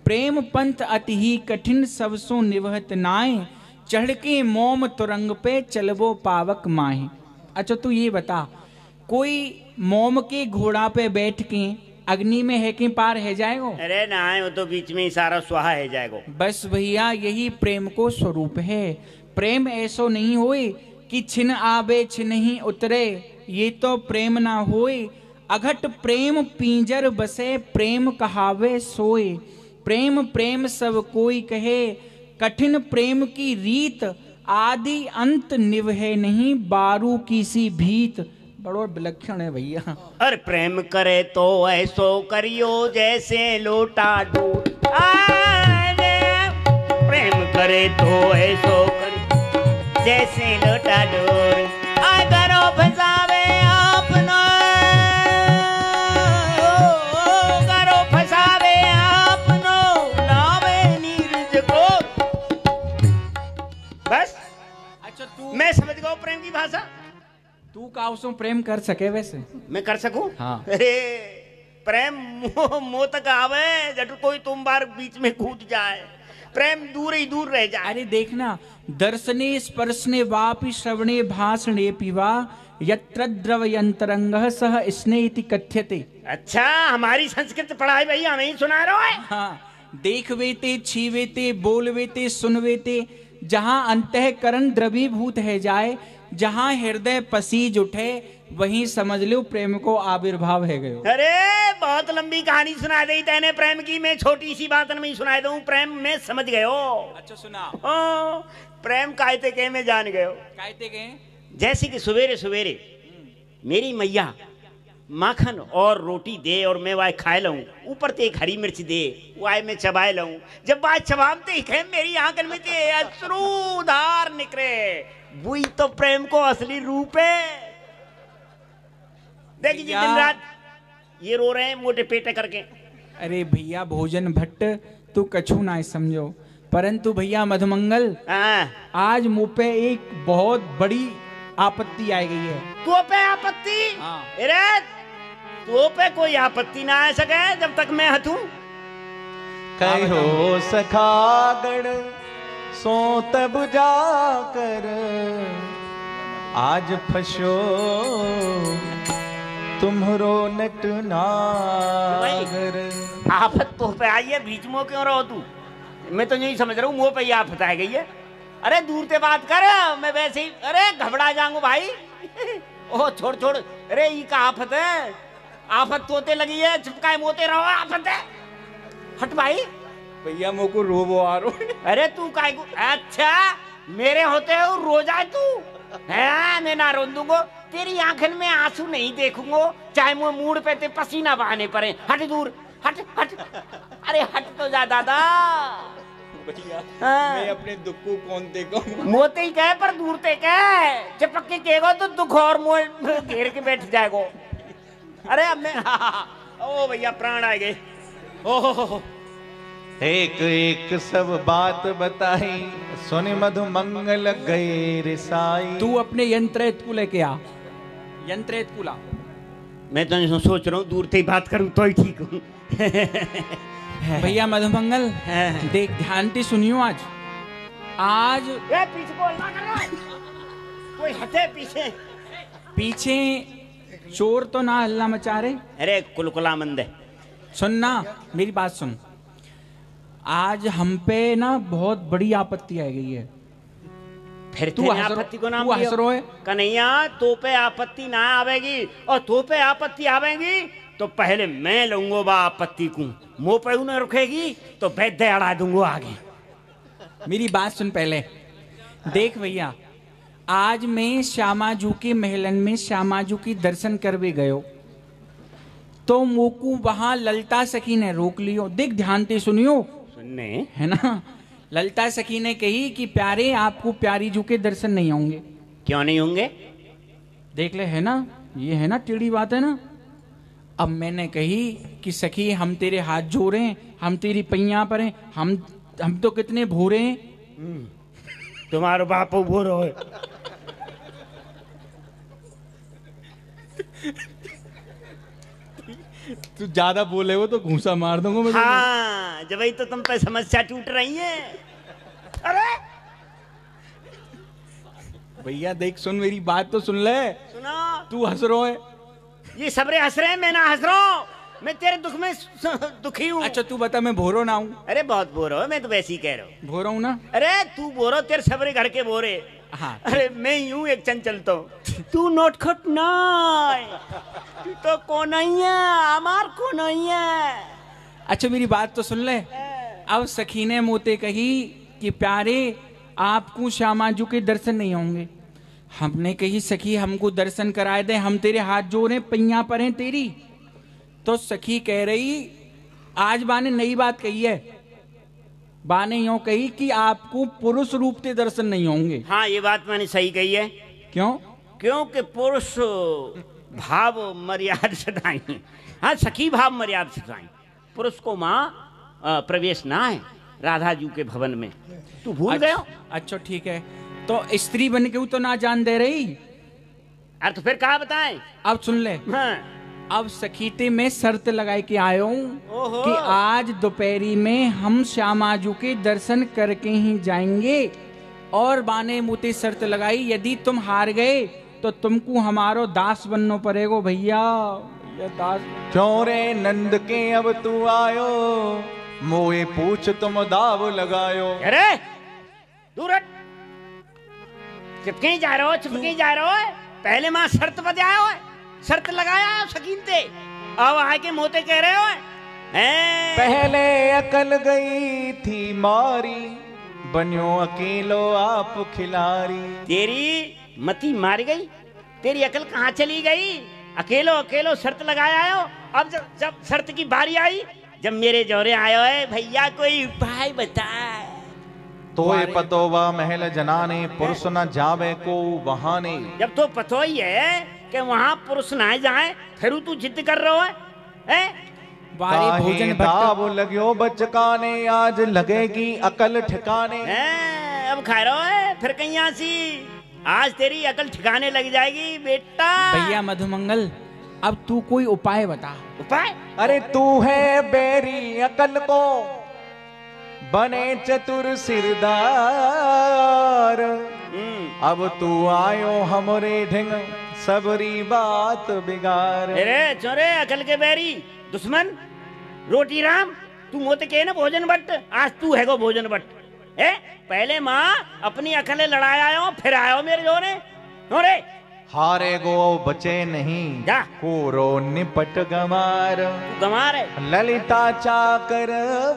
प्रेम पंथ अति ही कठिन सबसो निवहत नाय, चढ़ के मोम तुरंग पे चलवो पावक माहे। अच्छा तू ये बता, कोई मोम के घोड़ा पे बैठ के अग्नि में है कि पार है जाएगो? अरे ना, वो तो बीच में ही सारा स्वाहा है जाएगो। बस भैया यही प्रेम को स्वरूप है। प्रेम ऐसो नहीं होए कि छिन आवे छिन ही उतरे, ये तो प्रेम ना होए। अघट प्रेम पींजर बसे प्रेम कहावे सोए। प्रेम प्रेम सब कोई कहे, कठिन प्रेम की रीत, आदि अंत निवहे नहीं बारू की सी भीत। बड़ो विलक्षण है भैया। अरे प्रेम करे तो ऐसो करियो जैसे लोटा डूब। प्रेम करे तो ऐसो करियो जैसे लोटा डूब। करो फसावे आपनो, करो फसावे आपनो, लावे नीरज को। बस अच्छा तू, मैं समझ गया प्रेम की भाषा। तू का उसमें प्रेम कर सके? वैसे मैं कर सकूं? हाँ। अरे प्रेम मोह तक आवे जट कोई तुम बार बीच में कूद जाए, प्रेम दूर ही दूर रह जाए। अरे देखना, दर्शने स्पर्शने वापि श्रवणे भाषणे पिवा, यत्र द्रवयंतरंगः सह स्नेहिति कथ्यते। अच्छा हमारी संस्कृत पढ़ाई भैया हमें ही सुना रहा है। हाँ, देखवेते छीवेते बोलवेते सुनवेते, जहाँ अंतःकरण द्रवीभूत है जाए, जहाँ हृदय पसीज उठे, वहीं समझ लो प्रेम को आविर्भाव है गयो। अरे बहुत लंबी कहानी सुना दी तैने प्रेम की, मैं छोटी सी बात में सुना दूं, प्रेम में समझ गयो। अच्छा सुना। प्रेम कायते के में जान गयो। कायते के जैसे कि सवेरे सवेरे मेरी मैया माखन और रोटी दे और मैं वाय खाए लऊं, ऊपर ते एक हरी मिर्च दे वाय मैं चबाए लऊं, जब बात चबाते ही मेरी आंखन में ते अश्रु धार निकले, वही तो प्रेम को असली रूप है। देखिए दिन रात ये रो रहे हैं मोटे पेटे करके। अरे भैया भोजन भट्ट तू कछु ना समझो, परंतु भैया मधुमंगल आज मुंह पे एक बहुत बड़ी आपत्ति आई गई है। तो पे आपत्ति? अरे तो पे कोई आपत्ति ना आ सके जब तक मैं हूं। कहो सखागण सो तब जाकर आज फसो तुम्हारो नट नागर। आफत तो पे आई है, बीच में क्यों रहो तू? मैं तो यही समझ रहा हूँ मुंह पे ही आफत आ गई है। अरे दूर से बात कर, मैं वैसे ही अरे घबरा जाऊंगा भाई। ओह छोड़ छोड़, अरे ये का आफत है? आफत तोते लगी है, चिपकाए मोते रहो, आफत है। हट भाई भैया मोको रोबो आ रो। अरे तू काय को? अच्छा मेरे होते हो रो जाए तू? है मैं ना रो दूंगा, तेरी आंखन में आंसू नहीं देखूंगा, चाहे मुंह मूड पे ते पसीना बहाने पड़े। हट दूर, हट हट। अरे हट तो जा दादा। भैया मैं अपने दुख को कौन देखूं? मोते ही कहे पर दूर ते कहे, चिपक के कहेगा तो दुख और मोह घेर के बैठ जाएगा। अरे अब मैं ओ भैया प्राण आ गए। ओह एक एक सब बात बताई सुन मधुमंगल गए रिसाई। तू अपने यंत्रेत को लेके आ, यंत्रेत को ला। मैं तो सोच रहा हूँ दूर से ही बात करूं तो ही ठीक हूँ। भैया मधुमंगल देख ध्यान से सुनियो, आज आज पीछे को हल्ला कर रहा है। कोई हटे पीछे। पीछे चोर तो ना हल्ला मचा रहे। अरे कुलकुला मंद है। सुनना मेरी बात सुन, आज हम पे ना बहुत बड़ी आपत्ति आ गई है। फिर तू आपत्ति को नाम हंस रो है कन्हैया, तो पे आपत्ति ना आवेगी और तो पे आपत्ति आवेगी तो पहले मैं लूंगा बा आपत्ति को, मुंह पे न रुकेगी तो वैद्य अड़ा दूंगा आगे। मेरी बात सुन पहले। देख भैया आज मैं श्यामाजू के महलन में श्यामाजू की दर्शन करवे गयो, तो मोकू वहां ललता सखी ने रोक लियो। देख ध्यान से सुनियो, सुनने है ना। ललता सखी ने कही कि प्यारे आपको प्यारी जू के दर्शन नहीं होंगे। क्यों नहीं होंगे? देख ले, है ना, ये है ना टेढ़ी बात है ना। अब मैंने कही कि सखी हम तेरे हाथ जोड़े, हम तेरी पैया पर हैं, हम तो कितने भूरे हैं। तुम्हारो बाप भूरो है। तू ज्यादा बोले हो तो घूसा मार दूंगा मैं। हाँ जब तो तुम पे समस्या टूट रही है। अरे भैया देख सुन, मेरी बात तो सुन ले। सुना। तू हंस रो है, ये सबरे हंस रहे हैं, मैं ना हंस रहा हूँ। मैं तेरे दुख में दुखी हूँ। अच्छा तू बता मैं भोरो ना हूँ? अरे बहुत बोरो है, मैं तो वैसे ही कह रहा हूँ। भोरो हूँ ना? अरे तू बोरो, तेरे सबरे घर के बोरे। हाँ। अरे मैं यूं एक चंचलता हूँ, तू नोटखट ना, तू तो कौन है हमार कौन है। अच्छा मेरी बात तो सुन ले। अब सखी ने मोते कही कि प्यारे आपको श्यामाजू के दर्शन नहीं होंगे। हमने कही सखी हमको दर्शन कराए दे, हम तेरे हाथ जोड़े पैया पर हैं तेरी। तो सखी कह रही आज बाने नई बात कही है, बाने यूं कही कि आपको पुरुष रूप से दर्शन नहीं होंगे। हाँ ये बात मैंने सही कही है। क्यों? क्योंकि पुरुष भाव मर्यादा सदाई। हाँ सखी भाव मर्यादा सदाई, पुरुष को माँ प्रवेश ना है राधा जी के भवन में। तू भूल गया? अच्छा ठीक है, तो स्त्री बन के तो ना जान दे रही। अरे तो फिर कहा बताएं? अब सुन ले। हाँ। अब सखीते में शर्त लगाई के आयो हूँ कि आज दोपहरी में हम श्यामाजू के दर्शन करके ही जाएंगे। और बाने मुते शर्त लगाई यदि तुम हार गए तो तुमको हमारो दास बनना पड़ेगा। भैया दास। क्यों रे नंद के अब तू आयो, मोए पूछ तुम दाव लगायो। अरे दूर हट, चिपके ही जा रहे हो, चिपके ही जा रहे हो। पहले मां शर्त बताया हो, शर्त लगाया है सकीन ते, अब आके मोते कह रहे हो हैं? पहले अकल गई थी मारी, बन्यो अकेलो आप खिलारी। तेरी मती मार गई, तेरी अकल कहाँ चली गई? अकेलो अकेलो शर्त लगाया हो। अब जब शर्त की बारी आई, जब मेरे जोरे आयो है, भैया कोई उपाय बता। तो पतोवा महल जनाने, पुरुष न जावे को बहाने। जब तो पतो ही है कि वहाँ पुरुष ना जाए, फिर तू जिद कर रहा है? वारे भोजन भट्ट वो लग्यो बचकाने, आज लगेगी अकल ठिकाने। अब खा रहा है फिर कहीं आसी, आज तेरी अकल ठिकाने लग जाएगी बेटा। भैया मधुमंगल, अब तू कोई उपाय बता। उपाय? अरे तू है बेरी अकल को, बने चतुर सिरदार। अब तू आयो हमरे ढिंग, सबरी बात बिगाड़। अरे चोरे अकल के बैरी दुश्मन रोटी राम, तू मोते के ना भोजन भट्ट, आज तू है गो भोजन भट्ट। पहले माँ अपनी अकले लड़ाया आयो, फिर आयो मेरे जोरे। रे हारे गो बचे नहीं, जा कोरो निपट गमार। गमार है ललिता चाकर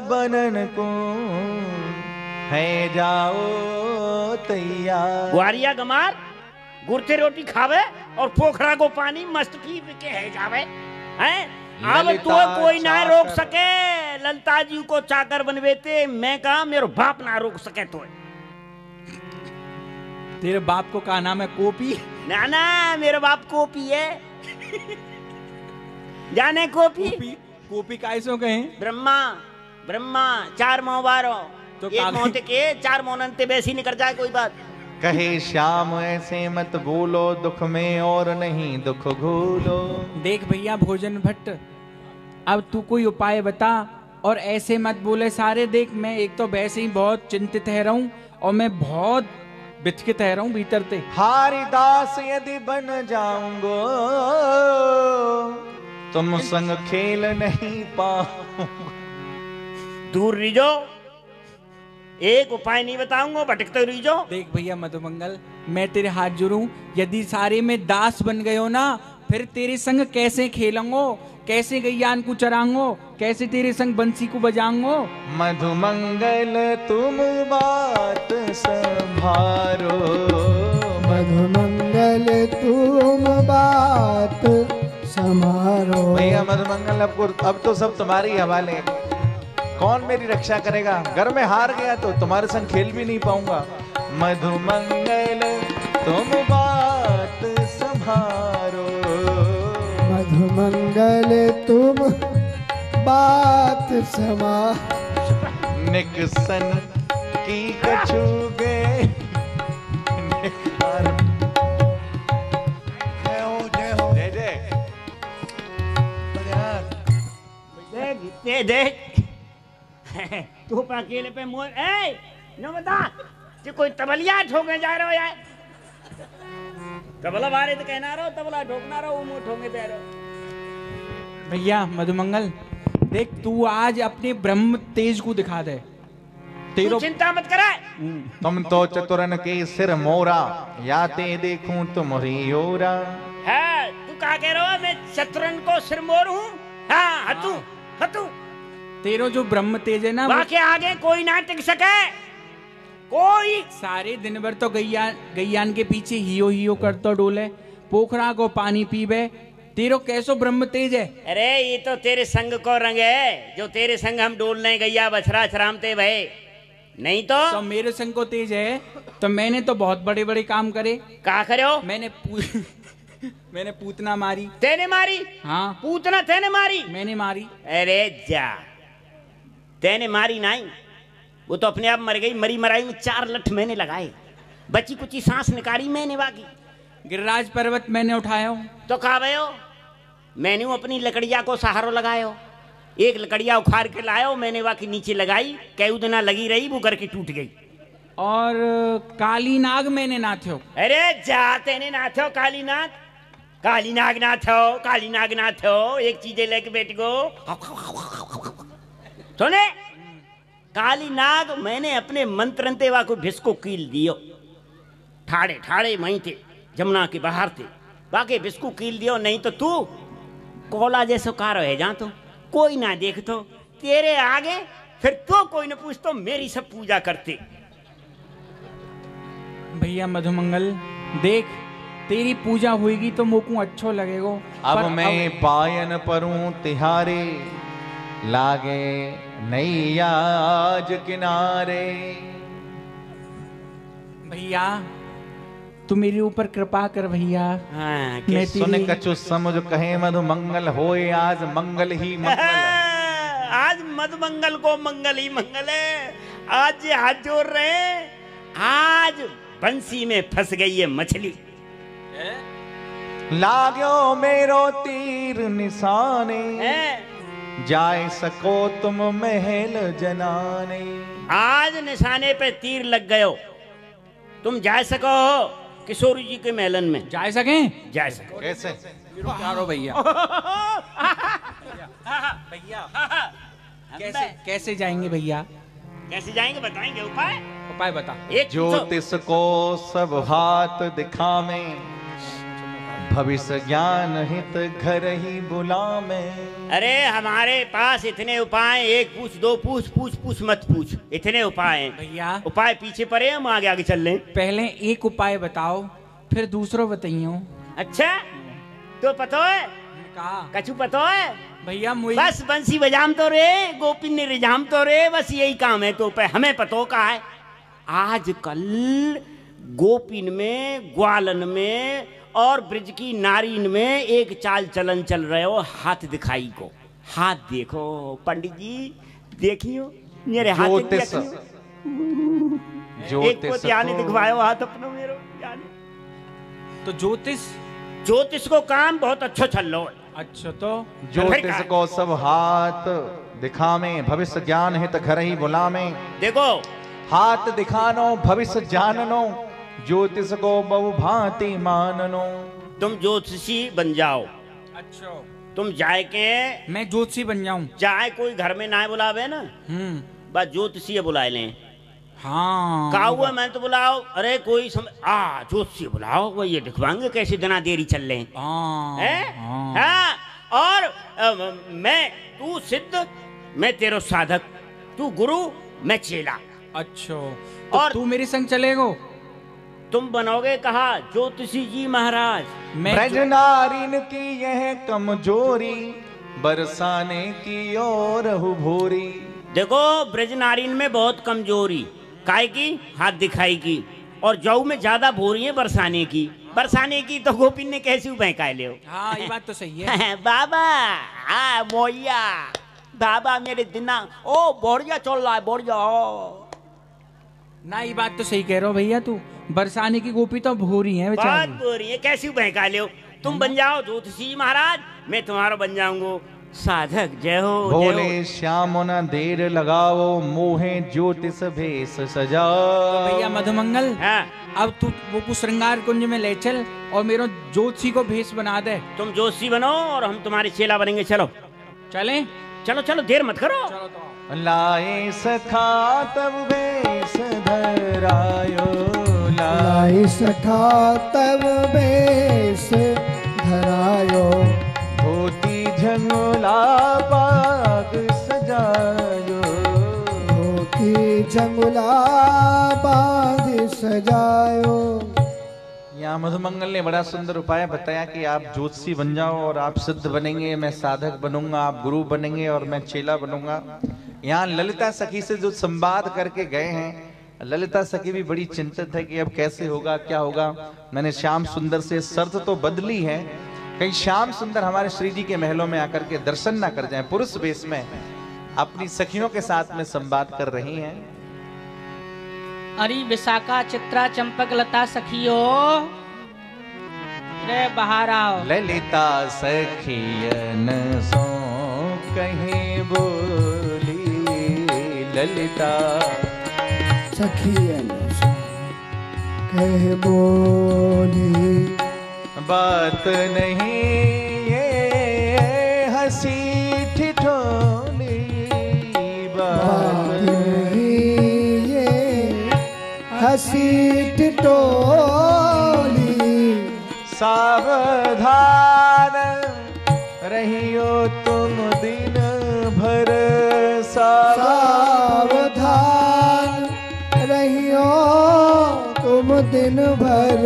बनन को, है जाओ तैयार। ग्वारिया गमार गुरते रोटी खावे और पोखरा को पानी मस्त पी के है जावे हैं। अब तो कोई ना रोक सके, ललिता जी को चाकर बनवेते, मैं कहा मेरे बाप ना रोक सके। तो तेरे बाप को का नाम है? कोपी? ना ना, मेरे बाप कोपी है। जाने कोपी? कोपी कायसो कहे? ब्रह्मा, ब्रह्मा चार मोह बारो, तो एक मोहते के चार मोहनते वैसी निकल जाए कोई बात। कहे श्याम ऐसे मत बोलो, दुख में और नहीं दुख घोलो। देख भैया भोजन भट्ट, अब तू कोई उपाय बता और ऐसे मत बोले सारे। देख मैं एक तो वैसे ही बहुत चिंतित है रहा हूँ और मैं बहुत बिचकित है रहा हूँ भीतर से। हारिदास यदि बन जाऊंगो, तुम संग खेल नहीं पाऊंगा। दूर रिजो, एक उपाय नहीं बताऊंगा, भटकते रिजो। देख भैया मधुमंगल, मैं तेरे हाथ जोड़ूं, यदि सारे में दास बन गयो ना, फिर तेरे संग कैसे खेलूंगो, कैसे गैयान को चरांगो, कैसे तेरे संग बंसी को बजाऊंगो। मधुमंगल तुम बात संभारो, मधुमंगल तुम बात संभारो। भैया मधुमंगल अब तो सब तुम्हारी हवाले। कौन मेरी रक्षा करेगा? घर में हार गया तो तुम्हारे संग खेल भी नहीं पाऊंगा। मधुमंगल तुम बात संभारो, मधुमंगल तुम बात संभारो। निकसन की कछुगे निखार। जय हो जय हो जय जय। देख देख तू अकेले पे मोर न बता कि कोई तबलिया ठोके जा रहे हो यार। तबला बारे तो कहना रहो, तबला ठोकना रहो, मुंह ठोके दे रहो। भैया मधुमंगल देख, तू आज अपने ब्रह्म तेज को दिखा दे। तू चिंता मत करे। तुम तो चतुरन के सिर मोरा, याते देखूं तुम्हारी ओरा। है तू क्या कह रहा हो? मैं चतुरन को सिर मोर हूँ? हाँ हतू हतू। तेरो जो ब्रह्म तेज है ना, बाकी आगे कोई ना टिक सके। कोई सारे दिन भर तो गैयान के पीछे हियो हियो करतो डोले, पोखरा को पानी पीबे। तेरो कैसो ब्रह्म तेज है? अरे ये तो तेरे संग को रंग है, जो तेरे संग हम डोलने गैया बछड़ा चरामते भय, नहीं तो मेरे संग को तेज है। तो मैंने तो बहुत बड़े बड़े काम करे। क्या करो? मैंने पूतना मारी। तेने मारी? हाँ। पूतना तेने मारी? मैंने मारी। अरे जा, तेने मारी नहीं, वो तो अपने आप मर गई। मरी मराई में 4 लठ मैंने लगाए, बची कुची सांस निकाली मैंने। बाकी गिरिराज पर्वत मैंने उठाया तो कहा भयो, मैंने अपनी लकड़िया को सहारो लगायो। एक लकड़िया उखाड़ के लायो मैंने, बाकी नीचे लगाई, कई दिना लगी रही, वो करके टूट गई। और काली नाग मैंने नाथ्यो। अरे जा, तेने नाथो काली नाग? काली नाग नाथो, काली नाग नाथो, एक चीजें लेके बैठ गो। सुने, काली नाग मैंने अपने मंत्रंते वा को भिस्को कील दियो। ठाड़े ठाड़े वहीं थे, जमुना के बाहर थे बाकी बिस्कू कील दियो, नहीं तो तू कोला जैसो का रहे जा, तो कोई ना देख तो तेरे आगे, फिर तो कोई न पूछ तो मेरी सब पूजा करते। भैया मधुमंगल देख, तेरी पूजा होगी तो मोकू अच्छो लगेगा। अब मैं पायन परूं तिहारे, लागे नैया आज किनारे। भैया तू मेरे ऊपर कृपा कर भैया। हाँ, मैं सुन कछु समझ कहे मधुमंगल होए, आज मंगल ही मंगल। आज मधुमंगल को मंगल ही मंगल है। आज ये हाथ जोड़ रहे हैं, आज बंसी में फंस गई है मछली। लाग्यो मेरो तीर निशाने, जाए सको तुम महल जनाने। आज निशाने पे तीर लग गयो, तुम जा सको किशोर जी के महलन में। जा सकें? जा सको। कैसे? प्यारो भैया। भैया कैसे जाएंगे भैया? कैसे जाएंगे बताएंगे, उपाय उपाय बता। एक ज्योतिष को सब हाथ दिखावे, भविष्य ज्ञान हित घर ही बुलावे। अरे हमारे पास इतने उपाय, एक पूछ दो पूछ, पूछ पूछ मत पूछ, इतने उपाय हैं भैया। उपाय पीछे पड़े, हम आगे आगे चल लें। पहले एक उपाय बताओ, फिर दूसरो बताइयो। अच्छा तो पता है कहा कछु पता है भैया? मुझे बस बंसी बजाम तो रे, गोपिन ने रिजाम तो रे, बस यही काम है। तो पे हमें पतो का है, आजकल गोपिन में, ग्वालन में और ब्रिज की नारीन में एक चाल चलन चल रहे हो, हाथ दिखाई को। हाथ देखो पंडित जी, देखियो मेरे हाथ ज्योतिष एक को त्याने दिखवायो हाथ अपना मेरो यानी। तो ज्योतिष को काम बहुत अच्छा चल रहा है। अच्छा तो ज्योतिष को सब हाथ दिखावे, भविष्य ज्ञान हित घर ही बुलावे। देखो हाथ दिखानो भविष्य जाननो, ज्योतिष को बहु भांति माननो। तुम ज्योतिषी बन जाओ। अच्छा तुम जाए के मैं ज्योतिषी बन जाऊं? चाहे कोई घर में ना बुलावे ना, बस ज्योतिषी बुला लें। हाँ कहा हुआ मैं तो बुलाओ, अरे कोई ज्योतिषी बुलाओ, वो ये दिखवाएंगे कैसे दिना देरी चल रहे हैं। हाँ। और मैं तू सिद्ध, मैं तेरो साधक, तू गुरु, मैं चेला। अच्छा तो और तू मेरे संग चलेगो? तुम बनोगे कहा ज्योतिषी जी महाराज। ब्रज नारीन की यह कमजोरी, बरसाने की और भोरी। देखो ब्रज नारीन में बहुत कमजोरी, काय की? हाथ दिखाई की। और जौ में ज्यादा भोरी है बरसाने की। बरसाने की तो गोपिन ने कैसे बहकाए ले। हाँ ये बात तो सही है। बाबा मोया, बाबा मेरे दिना ओ बोरिया चल रहा है, बोरिया। ना ये बात तो सही कह रहे हो भैया, तू बरसाने की गोपी तो भोरी है बहुत बेचारी। भोरी है, कैसी बहका ले। तुम बन जाओ ज्योतिषी महाराज, मैं तुम्हारा बन जाऊंगा साधक। जय हो बोले श्याम न देर लगाओ, मोहे ज्योतिष भेष सजाओ। तो भैया मधुमंगल, हाँ। अब तू वो श्रृंगार कुंज में ले चल और मेरा ज्योतिषी को भेष बना दे। तुम ज्योतिषी बनो और हम तुम्हारे चेला बनेंगे। चलो चले? चलो चलो, देर मत करो। चलो तो लाए सखा तब भेष धरायो, लाए सखा तब बेस धरायो, धोती झंगोला बाग सजायो, धोती झंगुला बाग सजायो। यहाँ मधुमंगल ने बड़ा सुंदर उपाय बताया कि आप ज्योतिषी बन जाओ और आप सिद्ध बनेंगे, मैं साधक बनूंगा, आप गुरु बनेंगे और मैं चेला बनूंगा। यहाँ ललिता सखी से जो संवाद करके गए हैं, ललिता सखी भी बड़ी चिंतित है कि अब कैसे होगा, क्या होगा। मैंने श्याम सुंदर से शर्त तो बदली है, कहीं श्याम सुंदर हमारे श्री जी के महलों में आकर के दर्शन ना कर जाएं। पुरुष वेश में अपनी सखियों के साथ में संवाद कर रही हैं। अरे विशाखा, चित्रा, चंपक, लता सखियो रे बाहर आओ। ललिता सखियन सो कहीं बोली, ललिता सखियन सो कह बोली, बात नहीं ये हंसी ठिठोली, बात ये हंसी टिटोली। सावधान रहियो तुम दिन भर, सावधान रहियो तुम दिन भर।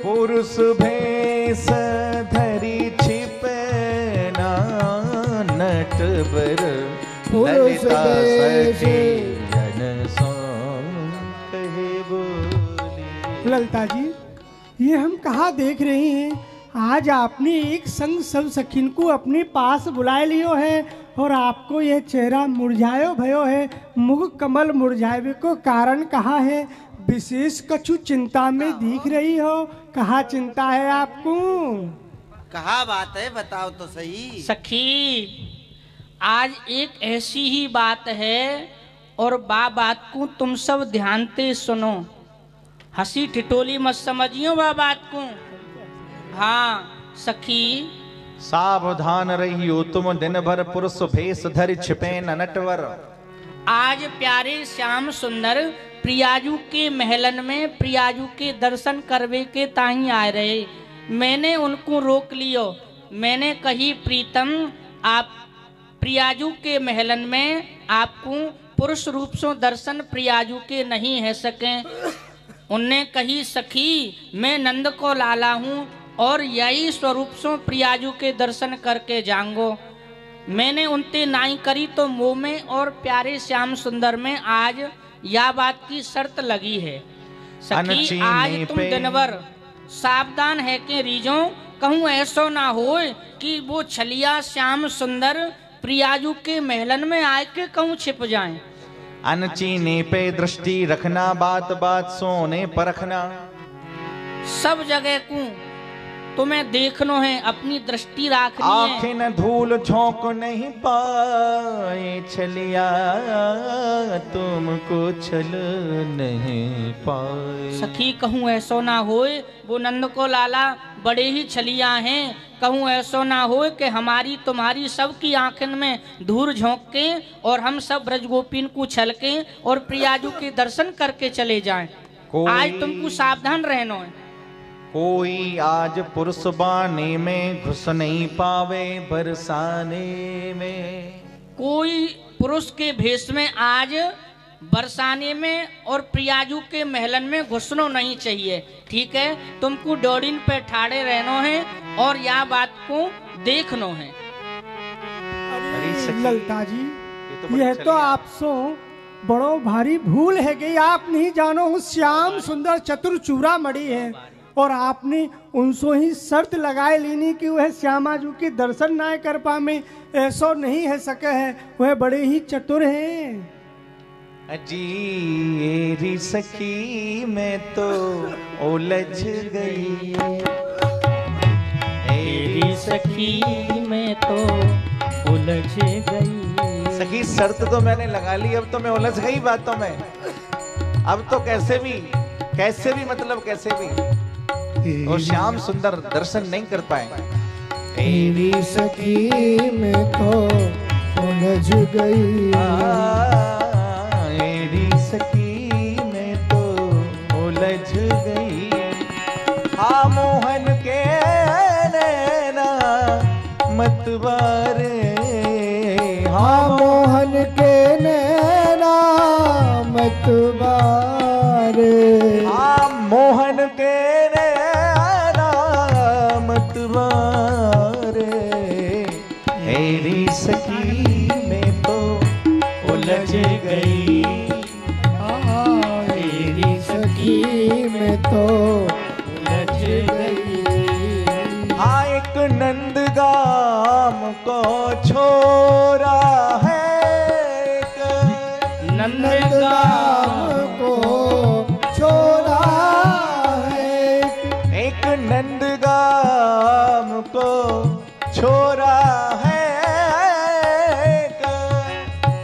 पुरुष भेष धरी छिपे ना नटवर, पुरुष ललिता भेष सखी जन सो कहे बोली। ललिता जी, ये हम कहाँ देख रहे हैं? आज आपने एक संग सब सखीन को अपने पास बुलाए लियो है और आपको ये चेहरा मुरझायो भयो है, मुख कमल मुरझावे को कारण कहाँ है? विशेष कछु चिंता में दिख रही हो, कहाँ चिंता है आपको? कहा बात है, बताओ तो सही। सखी, आज एक ऐसी ही बात है और बात को तुम सब ध्यान से सुनो, हंसी ठिठोली मत समझियो बात को। हाँ सखी, सावधान रहियो तुम दिन भर, पुरुष भेष धरि छिपे न नटवर। आज प्यारे श्याम सुंदर प्रियाजू के महलन में प्रियाजू के दर्शन करवे के ताही आ रहे। मैंने उनको रोक लियो, मैंने कही प्रीतम आप प्रियाजू के महलन में आपको पुरुष रूप से दर्शन प्रियाजू के नहीं है सके। उनने कही सखी मैं नंद को लाला हूँ और यही स्वरूप से प्रियाजू के दर्शन करके जाऊंगो। मैंने उनते नाई करी तो मुंह में और प्यारे श्याम सुंदर में आज यह बात की शर्त लगी है। सखी आज तुम दिनभर सावधान है के रीजो, कहूँ ऐसो ना हो कि वो छलिया श्याम सुंदर प्रियाजू के महलन में आए के कहूँ छिप जाएं। अनचीने पे दृष्टि रखना, बात बात सोने परखना। सब जगह को तुम्हें देखनो है, अपनी दृष्टि रखनी है। आंखें न धूल झोंक नहीं पाए छलिया, तुमको छल नहीं पाए। सखी कहूँ ऐसो ना होए, वो नंद को लाला बड़े ही छलिया हैं। कहूँ ऐसो ना होए कि हमारी तुम्हारी सबकी आंखन में धूल झोंक के और हम सब ब्रजगोपीन को छल के और प्रियाजू के दर्शन करके चले जाएं। आज तुमको सावधान रहना है। कोई आज पुरुष बाने में घुस नहीं पावे बरसाने में। कोई पुरुष के भेष में आज बरसाने में और प्रियाजू के महलन में घुसनो नहीं चाहिए। ठीक है, तुमको डोरिन पे ठाड़े रहना है और यह बात को देखनो है। ललिता जी, यह तो आपसो बड़ो भारी भूल है गई। आप नहीं जानो उस श्याम सुंदर चतुर चूरा मड़ी है और आपने उनसो ही शर्त लगाए लेनी कि वह श्यामाजू के दर्शन ना कर पावे। ऐसा नहीं है सके है, वह बड़े ही चतुर हैं। अजी सखी मैं तो उलझ गई, सखी मैं तो उलझ गई। सखी शर्त तो मैंने लगा ली, अब तो मैं उलझ गई बातों में। अब तो कैसे भी मतलब कैसे भी वो श्याम सुंदर दर्शन नहीं कर पाए। तेरी सखी में तो उलझ गई, तेरी सखी में तो उलझ गई। हाँ मोहन के नैना मतवारे, हाँ मोहन के नैना मतवारे, हाँ मोहन के नैना मतवारे। तेरी सखी में तो उलझ गई, तेरी सखी में तो उलझ गई। हाँ एक नंदगाम को छोरा है, एक नंदगाम को छोरा है, एक नंदगाम को छोरा है, एक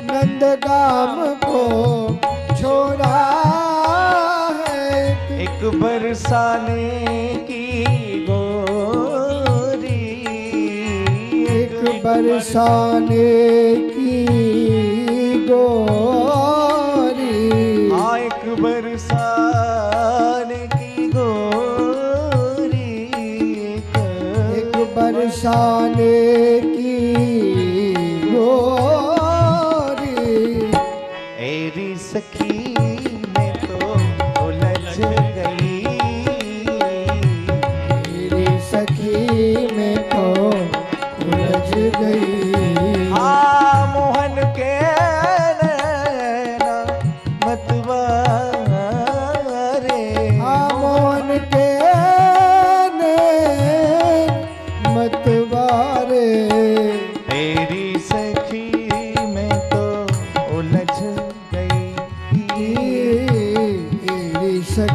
नंदगाम को छोरा है, एक बरसाने की गोरी, एक बरसाने की गोरी। हाँ एक बरसाने की गोरी।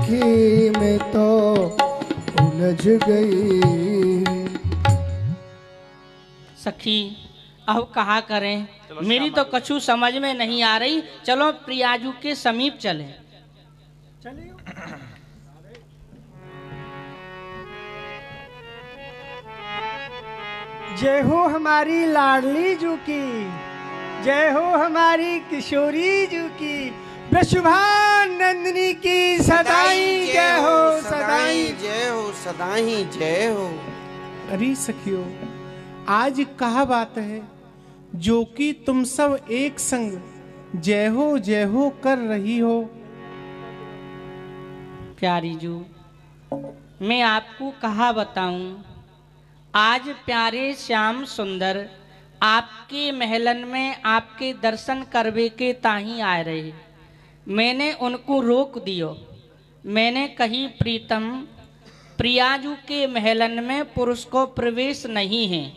सखी में तो उलझ गई। सखी अब कहा करें, मेरी तो कछु समझ में नहीं आ रही। चलो प्रियाजू के समीप चलें। जय हो हमारी लाडली जू की, जय हो हमारी किशोरी जू की, वृषभानंदिनी की सदाई जय हो, सदाई जय हो, सदाई जय हो। अरे सखियो, आज कहा बात है जो कि तुम सब एक संग जय हो कर रही हो। प्यारी जू, मैं आपको कहा बताऊं, आज प्यारे श्याम सुंदर आपके महलन में आपके दर्शन करवे के ताही आए रहे। मैंने उनको रोक दियो। मैंने कही प्रीतम, प्रियाजू के महलन में पुरुष को प्रवेश नहीं है।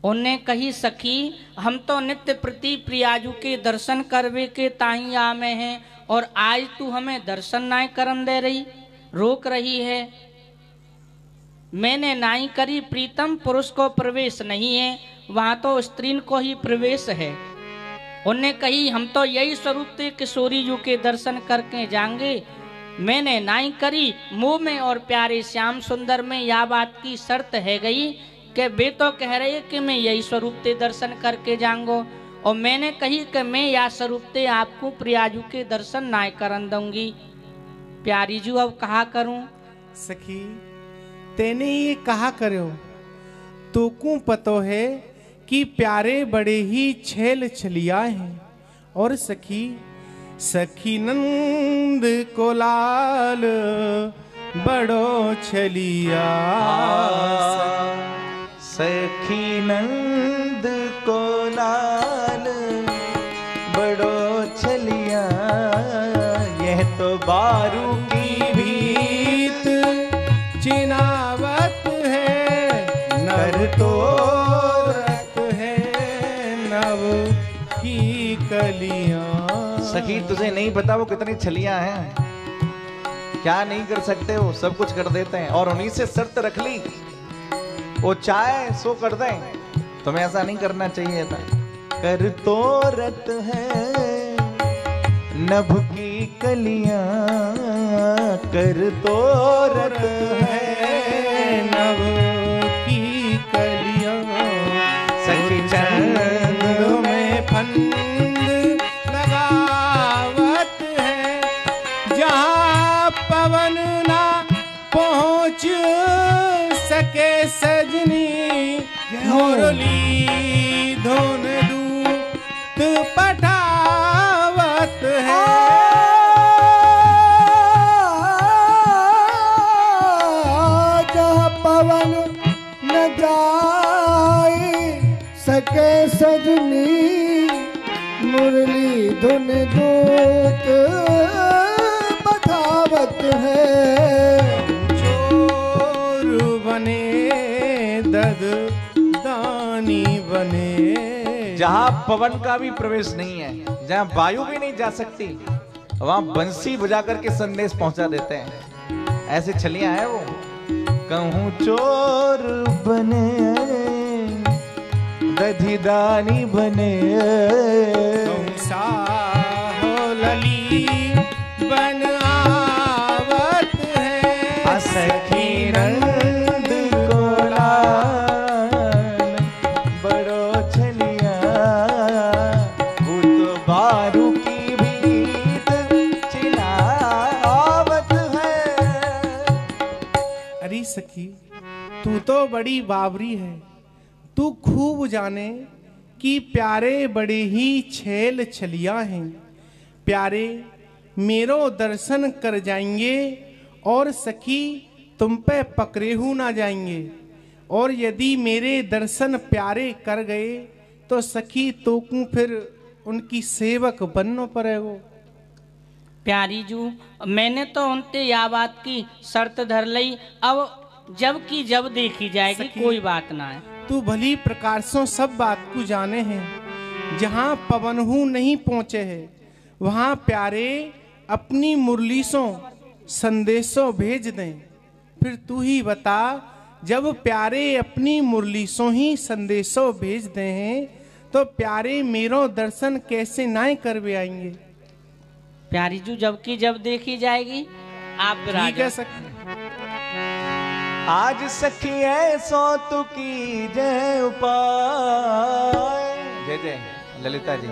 उनने कही सखी, हम तो नित्य प्रति प्रियाजू के दर्शन करवे के ताही आमे हैं और आज तू हमें दर्शन नाय करन दे रही, रोक रही है। मैंने नाई करी प्रीतम, पुरुष को प्रवेश नहीं है, वहां तो स्त्रीन को ही प्रवेश है। उनने कही हम तो यही स्वरूप थे किशोरी जू के दर्शन करके जाएंगे। मैंने नाई करी, मुंह में और प्यारे श्याम सुंदर में यह बात की शर्त है गई कि वे तो कह रहे कि मैं यही स्वरूप ते दर्शन करके जाऊंगो, और मैंने कही कि मैं या स्वरूप ते आपको प्रियाजू के दर्शन नाय करन दूंगी। प्यारी जू अब कहा करूं? सखी तेने ये कहा करो, तो को पतो है कि प्यारे बड़े ही छेल छलिया हैं। और सखी सखी नंद को लाल बड़ो छलिया, सखी नंद को लाल बड़ो छलिया, यह तो बारू की भीत चिनावत है, नर तो रत है नव की कलियां। सखी तुझे नहीं पता वो कितनी छलियां हैं, क्या नहीं कर सकते, वो सब कुछ कर देते हैं। और उन्हीं से शर्त रख ली, वो चाहे सो कर दें, तुम्हें ऐसा नहीं करना चाहिए था। कर तो रत है नभ की कलियां, कर तो रत है नव की कलियां। सखी चंद में फंद लगावत है, जहाँ पवन ना पहुँच सके सजनी, मुरली धुन दूत पठावत है। जहाँ पवन न जाए सके सजनी, मुरली धुन दूत पठावत है। चोर बने दद दानी बने, जहां पवन का भी प्रवेश नहीं है, जहां वायु भी नहीं जा सकती, वहां बंसी बजा करके संदेश पहुंचा देते हैं। ऐसे छलियां हैं वो। कहूं चोर बने दधिदानी बने, हो लली बन आवत है। सखी नंद को लाल बड़ो छलिया, वो तो बारू की भीत चिनावत है। अरे सखी तू तो बड़ी बावरी है, तू खूब जाने कि प्यारे बड़े ही छेल छलिया हैं। प्यारे मेरो दर्शन कर जाएंगे और सखी तुम पे पकड़ेहू ना जाएंगे, और यदि मेरे दर्शन प्यारे कर गए तो सखी तो को फिर उनकी सेवक बनना पड़ेगो। प्यारी जू, मैंने तो उनते या बात की शर्त धर लई, अब जब की जब देखी जाएगी, कोई बात ना है। तू भली प्रकार से सब बात को जाने हैं, जहाँ पवनहू नहीं पहुँचे है वहाँ प्यारे अपनी मुरली सो संदेशों भेज दें। फिर तू ही बता, जब प्यारे अपनी मुरली सो ही संदेशों भेज दे हैं, तो प्यारे मेरो दर्शन कैसे नाय करवे आएंगे। प्यारी जू जब की जब देखी जाएगी। आप ठीक है सखी। आज सखी ऐसो तू की जय उपाय। जय जय ललिता जी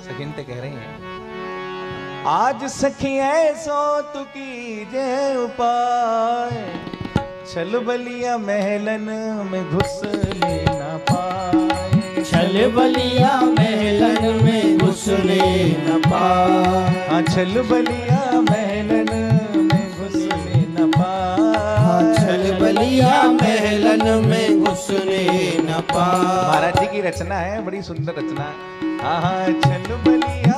सखीन ते कह रही हैं। आज सखी ऐसो तू की जय उपाय, चल बलिया महलन में घुस लेना पाए। चल बलिया महलन में घुस लेना पाए। हाँ चल बलिया महलन में घुस लेना पाए। चल बलिया महलन में घुस लेना पाए। महाराज जी की रचना है, बड़ी सुंदर रचना है। हाँ हाँ चल बलिया,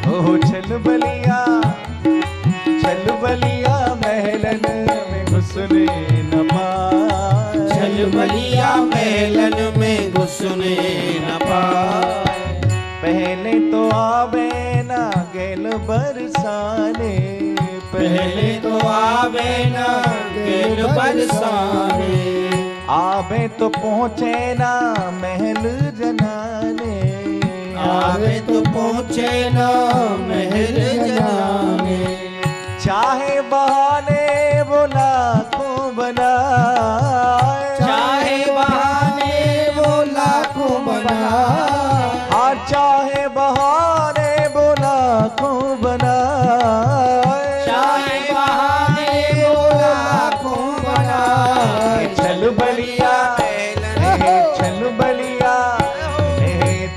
ओह चल बलिया, चल बलिया महलन में घुस लेना पाए। चल बलिया महलन में घुस लेना पाए। पहले तो आवे ना गेल बरसाने। पहले तो आवे ना गेल बरसाने। आवे तो पहुँचे ना महल जनाने। आवे तो पहुँचे ना महल जनाने। चाहे बहाने वो लाखों बनाए। चाहे बहाने वो लाखों बनाए। हाँ चाहे बहाने वो लाखों बनाए। चाहे बहाने वो लाखों बनाए। चल बलिया, चल बलिया,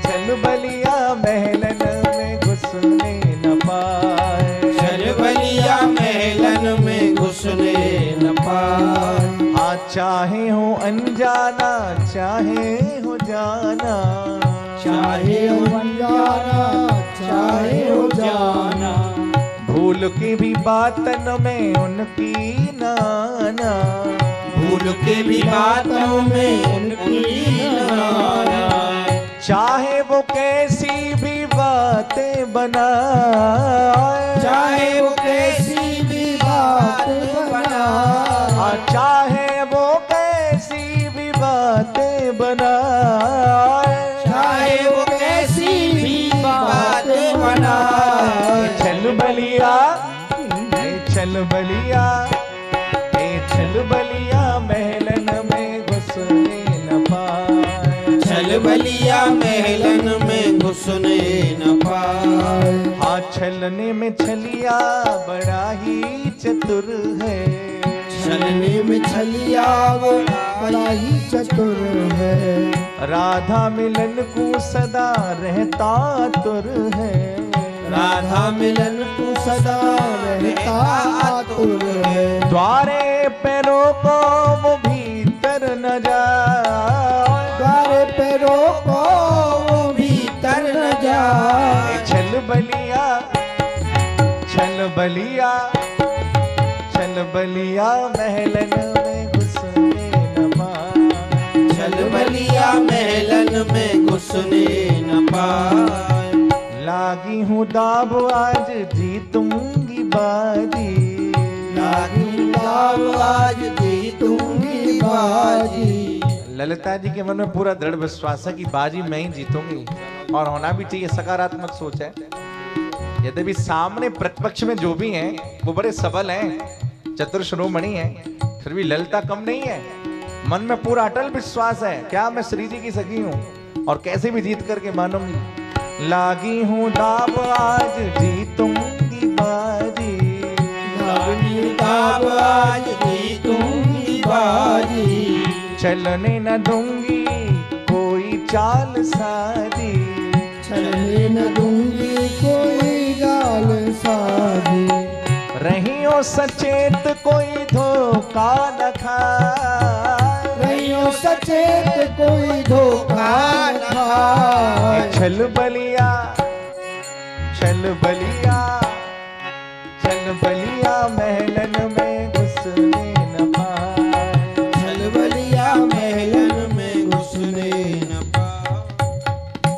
चल बलिया महलन में घुसने न पाए। चल बलिया महलन में घुसने न पाए। हाँ चाहे हो अनजाना, चाहे हो जाना। चाहे हो अनजाना, चाहे हो जाना। भूल के भी बातन में उनकी नाना। भूल के भी बातों में उनकी नाना। चाहे वो कैसी भी बातें बनाए। चाहे वो कैसी भी बातें बनाए। चाहे वो कैसी भी बातें बनाए। चाहे वो कैसी भी बातें बनाए। चल बलिया, चल बलिया, चल बलिया महलन में घुसने न पाए। चल बलिया महलन में घुसने न पाए। हाँ छलने में छलिया बड़ा ही चतुर है। छलने में छलिया वो बड़ा ही चतुर है। राधा मिलन को सदा रहता तुर है। राधा मिलन को सदा रहता तुर है। द्वारे पैरों को वो भीतर न जाए। द्वारे पैरों को वो भीतर न जाए। छल बलिया, छल बलिया, चल बलिया महलन में घुसने न पाए। चल बलिया महलन में घुसने न पाए। लागी हूँ दाब आज जीतूंगी बाजी। लागी दाब आज जीतूंगी बाजी। ललिता जी के मन में पूरा दृढ़ विश्वास है कि बाजी मैं ही जीतूंगी, और होना भी चाहिए, सकारात्मक सोच है। यद्यपि सामने प्रतिपक्ष में जो भी हैं वो बड़े सबल हैं, चतुर शिरोमणि हैं, फिर भी ललिता कम नहीं है। मन में पूरा अटल विश्वास है, क्या मैं श्री जी की सखी हूँ और कैसे भी जीत करके मानूंगी। लागी हूँ दाब आज जीतूंगी बाजी। लागी दाब आज जीतूंगी बाजी। चलने न दूंगी कोई चाल सादी। चलने न दूंगी कोई गाल सादी। रहियो सचेत कोई धोखा न खाए। रहियो सचेत कोई धोखा न खाए। चल बलिया, चल बलिया, चल बलिया महलन में घुसने न पाए। चल बलिया महलन में घुसने न पाए।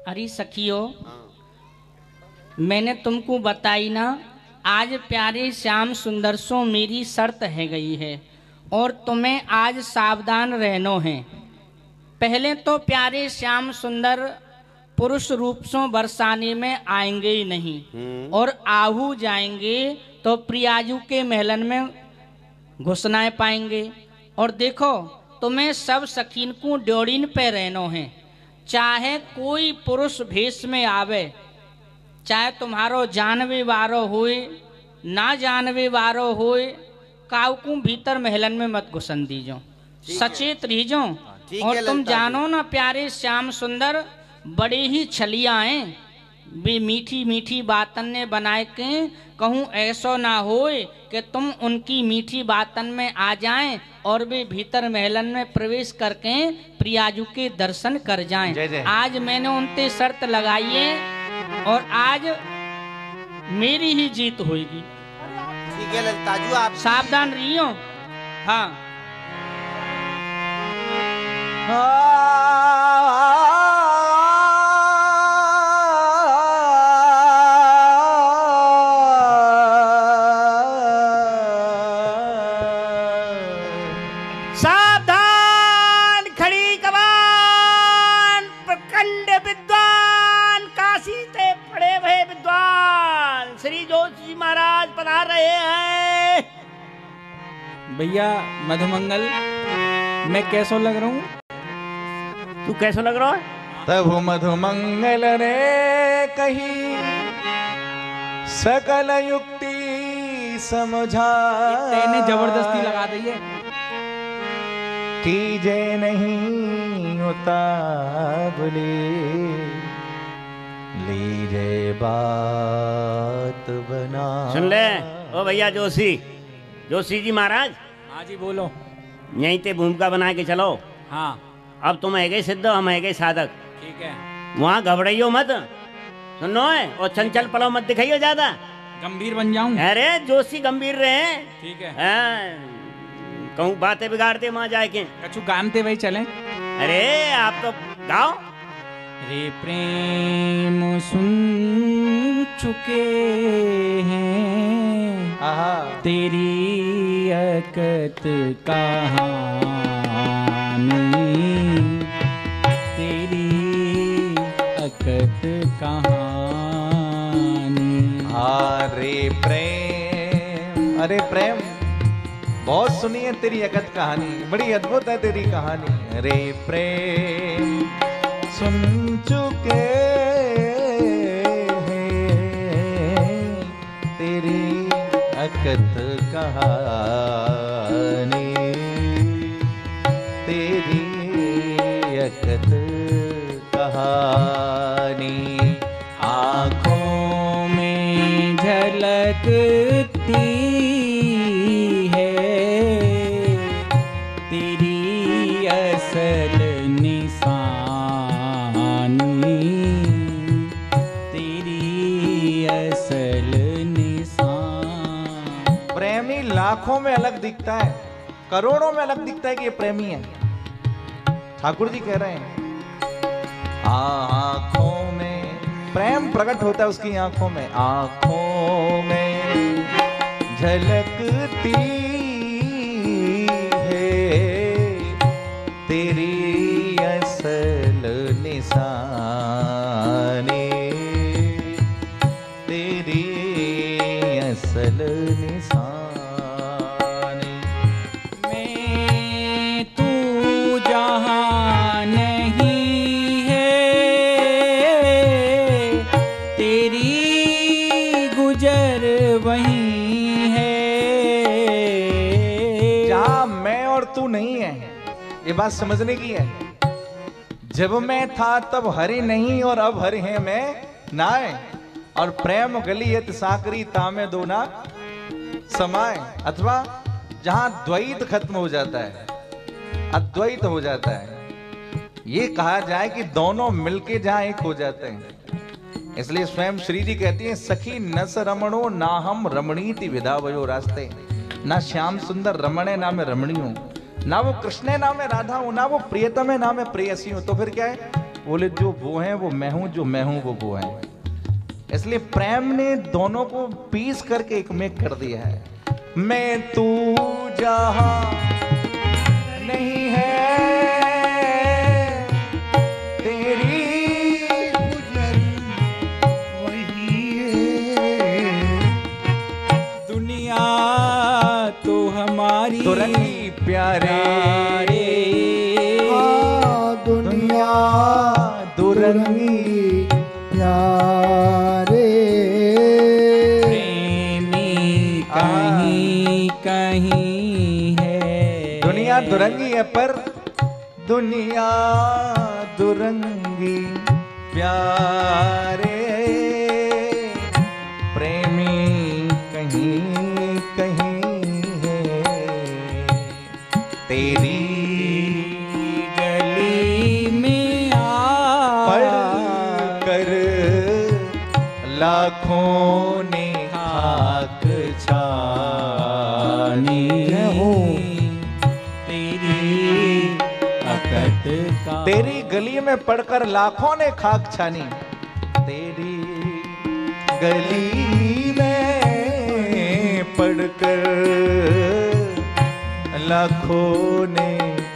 अरे सखियो, मैंने तुमको बताई ना आज प्यारे श्याम सुंदर सो मेरी शर्त है गई है और तुम्हें आज सावधान रहनो है। पहले तो प्यारे श्याम सुंदर पुरुष रूप से बरसाने में आएंगे ही नहीं और आहू जाएंगे तो प्रियाजू के महलन में घुसना पाएंगे। और देखो तुम्हें सब सखीन को ड्योड़ीन पे रहनो है, चाहे कोई पुरुष भेष में आवे, चाहे तुम्हारो जानवे वारो होए ना जानवे वारो होए, काउकू भीतर महलन में मत घुसन दीजो, सचेत रहीजो। और तुम जानो ना प्यारे श्याम सुंदर बड़े ही छलिया हैं, वे मीठी मीठी बातन ने बनाए के कहूँ ऐसो ना होए कि तुम उनकी मीठी बातन में आ जाएं और वे भीतर महलन में प्रवेश करके प्रियाजू के दर्शन कर जाएं। जय जय। आज मैंने उनसे शर्त लगाई है और आज मेरी ही जीत होगी। ठीक है ललिताजू, आप सावधान रहियो। हाँ सावधान, खड़ी कमान, प्रखंड विद्वान, काशी से पढ़े भये विद्वान श्री जोशी जी महाराज पधार रहे हैं। भैया मधुमंगल, मैं कैसो लग रहा हूँ? तू कैसा लग रहा है? तब मधुमंगल ने कही सकल युक्ति समझा, तेने जबरदस्ती लगा दी है। कीजे नहीं उतावली, लीजे बात बना। सुन ले ओ भैया जोशी, जोशी जी महाराज। हाँ जी बोलो। यहीं ते भूमिका बना के चलो। हाँ अब तुम है गए सिद्ध, हम है गए साधक। ठीक है। वहाँ घबराइयो मत, सुनो है, और चंचल पड़ो मत दिखाइयो ज्यादा। गंभीर बन जाऊं? अरे जोशी गंभीर रहे। ठीक है। कहूँ बातें बिगाड़ते वहाँ जाके कछु गामते वही चले। अरे आप तो गाओ। रे प्रेम सुन चुके हैं तेरी अकत कहानी, तेरी अकत कहानी। अरे प्रेम, अरे प्रेम बहुत सुनी है तेरी अगत कहानी, बड़ी अद्भुत है तेरी कहानी। अरे प्रेम सुन चुके हैं तेरी अकत कहानी, तेरी अकत कहानी। आँखों में झलकती है तेरी असल निशानी, तेरी असल निशानी। प्रेमी लाखों में अलग दिखता है, करोड़ों में अलग दिखता है कि ये प्रेमी है। ठाकुर जी कह रहे हैं आँखों में प्रेम प्रकट होता है, उसकी आंखों में, आंखों में झलकती है तेरी असल निशानी, तेरी असल निशानी। मैं तू जहाँ नहीं है तेरी गुजर वहीं है। जहाँ मैं और तू नहीं है, ये बात समझने की है। जब मैं था तब हरि नहीं और अब हरि है मैं नाय, और प्रेम गलियत साकरी तामे दो ना समाए। अथवा जहां द्वैत खत्म हो जाता है, अद्वैत हो जाता है, ये कहा जाए कि दोनों मिलके जहां एक हो जाते हैं। इसलिए स्वयं श्री जी कहती हैं सखी नस रमणो ना हम रमणीति विधावयो रास्ते। ना श्याम सुंदर रमणे ना मैं रमणी हूं, ना वो कृष्ण नाम है राधा हूं, ना वो प्रियतम है नाम है प्रेयसी हूं। तो फिर क्या है? बोले जो वो हैं वो मैं हूं, जो मैं हूं वो है। इसलिए प्रेम ने दोनों को पीस करके एक में कर दिया है। मैं तू जहां नहीं है दुरंगी प्यारे दुनिया दुरंगी प्यारे प्रेमी कहीं कहीं है। दुनिया दुरंगी है पर दुनिया दुरंगी प्यारे प्रेमी कहीं कहीं तेरी गली में पढ़ कर लाखों ने खाक छानी तेरी अकत का तेरी गली में पढ़कर लाखों ने खाक छानी तेरी गली में पढ़कर लाखों ने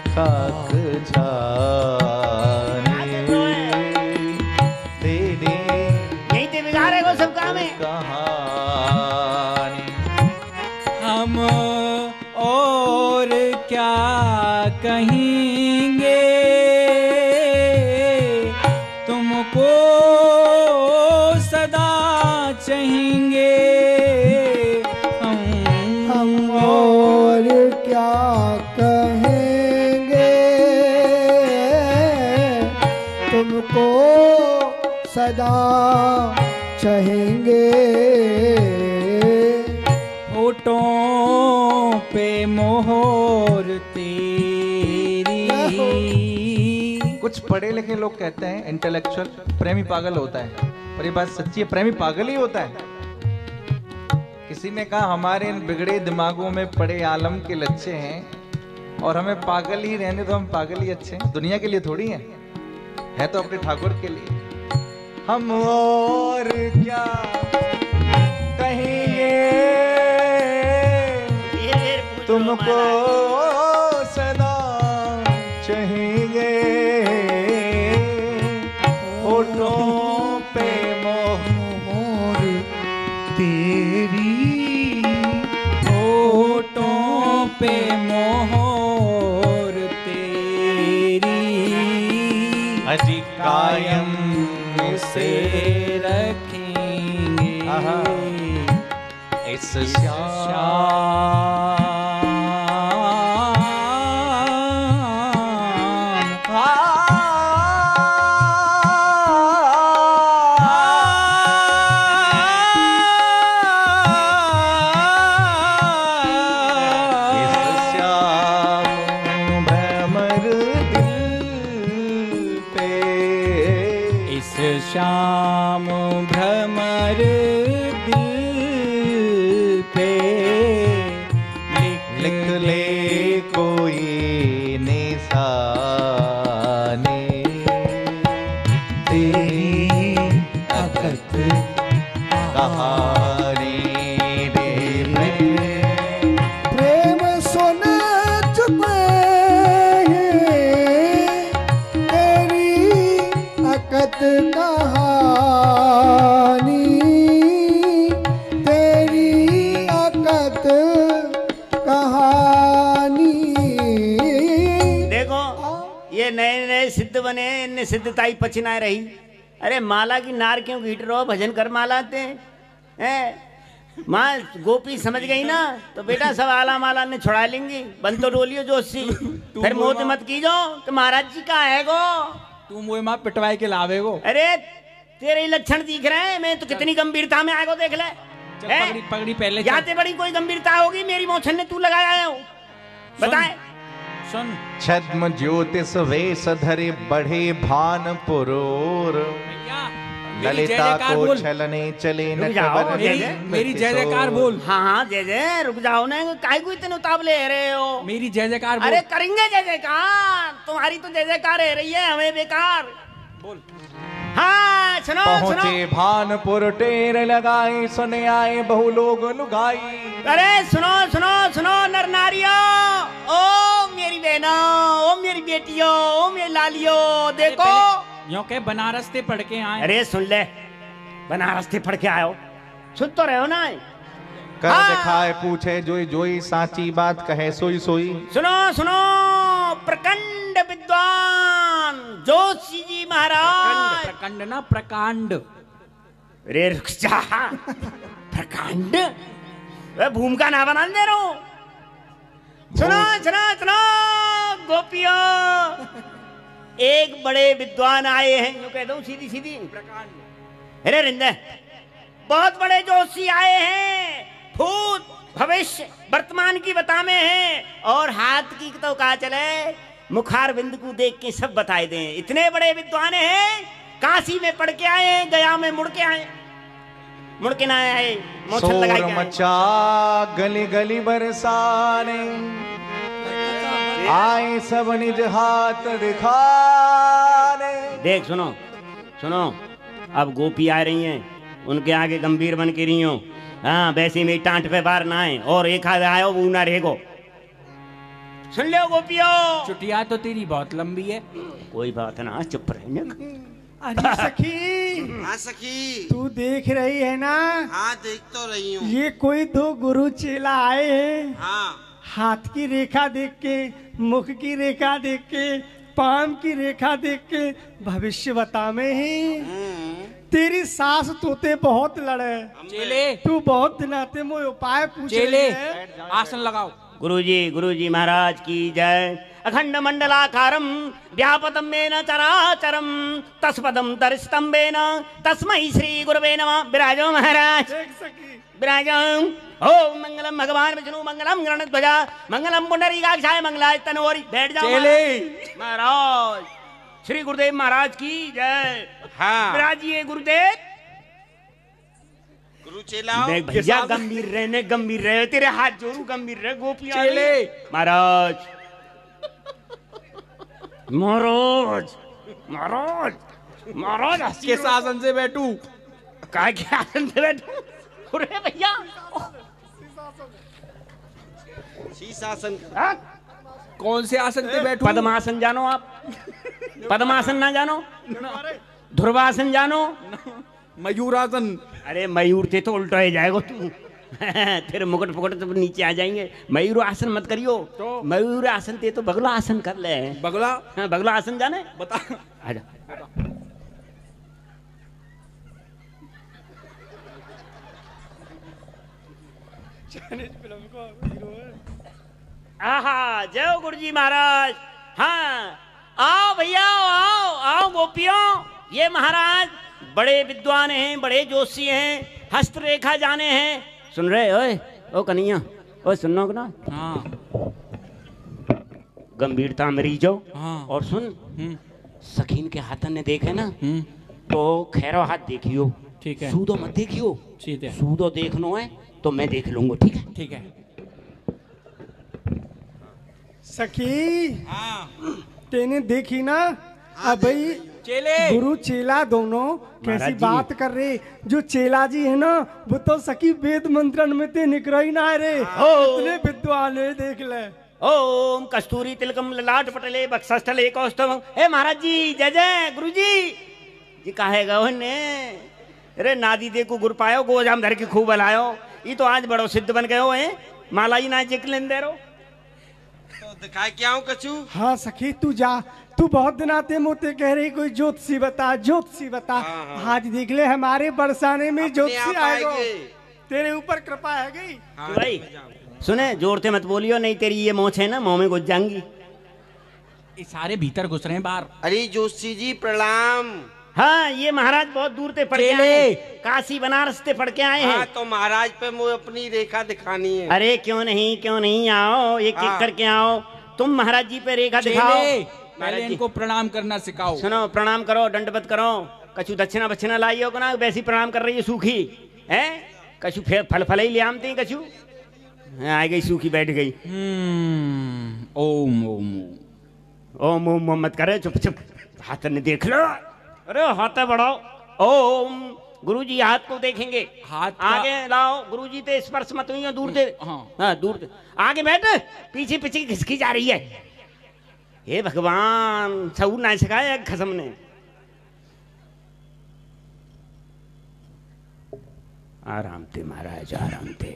खाक छानी तेरे यही तो बिगाड़े को सब काम है। कहानी हम और क्या कहेंगे तुमको सदा चाहेंगे हम और क्या कहेंगे तुमको सदा चाहेंगे होठों पे मोहर तेरी। कुछ पढ़े लिखे लोग कहते हैं इंटेलेक्चुअल प्रेमी पागल होता है, पर ये बात सच्ची है, प्रेमी पागल ही होता है। किसी ने कहा हमारे इन बिगड़े दिमागों में पड़े आलम के लच्छे हैं और हमें पागल ही रहने दो, हम पागल ही अच्छे हैं। दुनिया के लिए थोड़ी है तो अपने ठाकुर के लिए। हम और क्या कहेंगे तुमको सदा चाहेंगे होठों पे मोहर तेरी होठों पे मोहर तेरी अजी कायम से रखेंगे इस श्याम श्याम भ्रमर दिल पे लिख ले कोई निशाने तेरी अकत कहानी रे प्रेम सुन चुके तेरी अकत कहानी तेरी अकत कहानी। देखो ये नए नए सिद्ध बने, इनने सिद्धताई पचना रही। अरे माला की नार क्यों घीट रहो, भजन कर मालाते हैं। माँ गोपी समझ गई ना तो बेटा सब आला माला ने छुड़ा लेंगी। बन तो डोलियो जोशी फिर मोत मत कीजो कि महाराज जी का है गो तू मुझे माँ पिटवाई के लावे गो। अरे तेरे लक्षण दिख रहे हैं, मैं तो कितनी गंभीरता में आएगो देख ले। पगड़ी पगड़ी पहले जाते बड़ी कोई गंभीरता होगी मेरी मोछन ने तू लगाया हो बताए। सुन छद्म ज्योतिष वेश धरे बढ़े भान पुरोर ललिता को छलने चले न मेरी जय जयकार बोल। हाँ हाँ जय जय रुक जाओ ना, काहे को इतने उतावले है रहे हो। मेरी जय जयकार बोल। अरे करेंगे जय जयकार, तुम्हारी तो जय जयकार है रही है हमें बेकार बोल। हाँ सुनो पहुँचे भानपुर टेर लगाए, सुने आए बहु लोग लुगाई। अरे सुनो सुनो सुनो नर नारियो, ओ मेरी बहनो, ओ मेरी बेटियों, ओ मेरी लालियो, देखो यो के बनारस से पढ़ के आए। अरे सुन ले, बनारस से पढ़ के आयो, सुन तो रहे हो ना। कर दिखाए पूछे जोई जोई, साची बात कहे सोई सोई। सुनो सुनो प्रकांड विद्वान जोशी जी महाराज। प्रकांड ना प्रकांड। रे रुक जा, प्रकांड वे भूमिका ना बना दे रहा हूं। सुनो सुनो सुनो गोपियों, एक बड़े विद्वान आए हैं, जो कह दो सीधी सीधी। अरे रिंदे, बहुत बड़े जोशी आए हैं, भूत भविष्य वर्तमान की बतामे हैं, और हाथ की तो कहा चले मुखार बिंद को देख के सब बताए दें। इतने बड़े विद्वान हैं, काशी में पढ़ के आए, गया में मुड़ के आए, मुड़ के ना आए, मोछन लगाई के आए। मचा गली गली बरसाने, आए सब निज हाथ दिखाने। देख सुनो सुनो, अब गोपी आ रही हैं, उनके आगे गंभीर बन के रही हो। हाँ, वैसे में टांट पे बार ना है, और एक आगे आयो वो ना रहेगो। सुन लो गोपियों, चुटिया तो तेरी बहुत लंबी है। कोई बात ना, चुप रहने। अरे सखी, हाँ सखी, तू देख रही है ना? हाँ देख तो रही हूँ। ये कोई दो गुरु चेला आए हैं। हाँ, हाथ की रेखा देख के, मुख की रेखा देख के, पाम की रेखा देख के भविष्य बतामे हैं। तेरी सास तोते बहुत लड़े, चेले तू बहुत दिन आते मोए उपाय पूछ चेले रही है। आसन लगाओ। गुरुजी महाराज की जय। अखंड मंडलाकारं व्यापतं मेन चराचरं, तस्पदं तरिस्तंभेन तस्मै श्री गुरवे नमः। विराजो महाराज, विराजो। ओम मंगलम भगवान विष्णु, मंगलम गणध्वजा, मंगलम पुंडरीकाक्षाय, मंगलाय तनोहरि। बैठ जाओ महाराज। श्री गुरुदेव महाराज की जय। हाँ। विराजिए गुरुदेव। गुरु चेलाओ, देख भैया, गंभीर रहने, गंभीर रहे, तेरे हाथ जोड़ू, गंभीर रहे। गोपियां चेले महाराज, महाराज, महाराज, महाराज के शासन से बैठू। काय के आसन से बैठू? अरे भैया, शीर्षासन। कौन से आसन पे बैठू? पद्मासन जानो आप? पद्मासन ना जानो? ध्रुवासन जानो? मयूरासन। अरे मयूर थे तो उल्टा ही जाएगा तू। तेरे मुकुट फुकुट तो नीचे आ जाएंगे। मयूर आसन मत करियो, तो? मयूर आसन थे तो बगला आसन कर ले। बगला? हाँ, बगला आसन जाने? बता। आजा। आहा, जय गुरुजी महाराज। हाँ, आओ भैया, आओ आओ गोपियों। ये महाराज बड़े विद्वान हैं, बड़े जोशी हैं, हस्तरेखा जाने हैं। सुन रहे? ओए ओ कन्हैया, ओए सुनना को ना? हाँ गंभीरता मरीज हो। हाँ। और सुन, सखीन के हाथन ने देखे ना, तो खैरो हाथ देखियो। ठीक है। सूदो मत देखियो। ठीक है। सूदो देखनो है तो मैं देख लूंगा। ठीक है? ठीक है। सखी, हाँ, तेने देखी ना? अब भाई चेले गुरु चेला दोनों कैसी महाराज जी। बात कर रहे। जो चेला जी है ना, वो तो सखी वेद मंत्रन में ते निकल ही ना रे। इतने विद्वान है, देख ले। ओम कस्तूरी तिलकम ललाट पटले बक्षस्थले कौस्तुभम। हे महाराज जी, जय जय गुरुजी जी। कहेगा उन्ने, अरे नादी दे को गुर पायो, गोजाम धर के खूब हलायो। ये तो आज बड़ो सिद्ध बन गए हो हैं। माला ही ना जिक लेन दे रो। तो दिखाए क्या हूँ कछु? हाँ सखी, तू जा। तू बहुत दिन आते मोते कह रही कोई ज्योतिषी बता, ज्योतिषी बता। आज देख ले, हमारे बरसाने में ज्योतिषी आएगा। तेरे ऊपर कृपा है गई। हाँ, भाई सुने, जोर से मत बोलियो, नहीं तेरी ये मोछ है ना, मुंह में घुस जाएंगी। ये सारे भीतर घुस रहे हैं बाहर। अरे जोशी जी प्रणाम। हाँ, ये महाराज बहुत दूर से पढ़ के आए हैं। काशी बनारस से पढ़ के आए हैं। हाँ, तो महाराज पे मुझे अपनी रेखा दिखानी है। अरे क्यों नहीं, क्यों नहीं, आओ एक एक करके आओ। तुम महाराज जी पे रेखा दिखाओ। पहले इनको प्रणाम करना सिखाओ। सुनो, प्रणाम करो, दंडवत करो। कछु दक्षिणा बक्षिणा लाई हो ना, वैसी प्रणाम कर रही है सूखी है। कछु फल फल ही ले आमती, कछु आ गई सूखी, बैठ गई। ओम ओम ओम ओम मत करे, चुप चुप। हाथ ने देख लो। अरे हाथ बढ़ाओ, ओम। गुरुजी हाथ को देखेंगे, हाथ आगे लाओ। गुरुजी ते स्पर्श मत हुई, दूर से। हाँ दूर से। आगे बैठ, पीछे पीछे खिसकी जा रही है। हे भगवान, सऊर ना सिखाया खसम ने। आराम थे महाराज, आराम थे।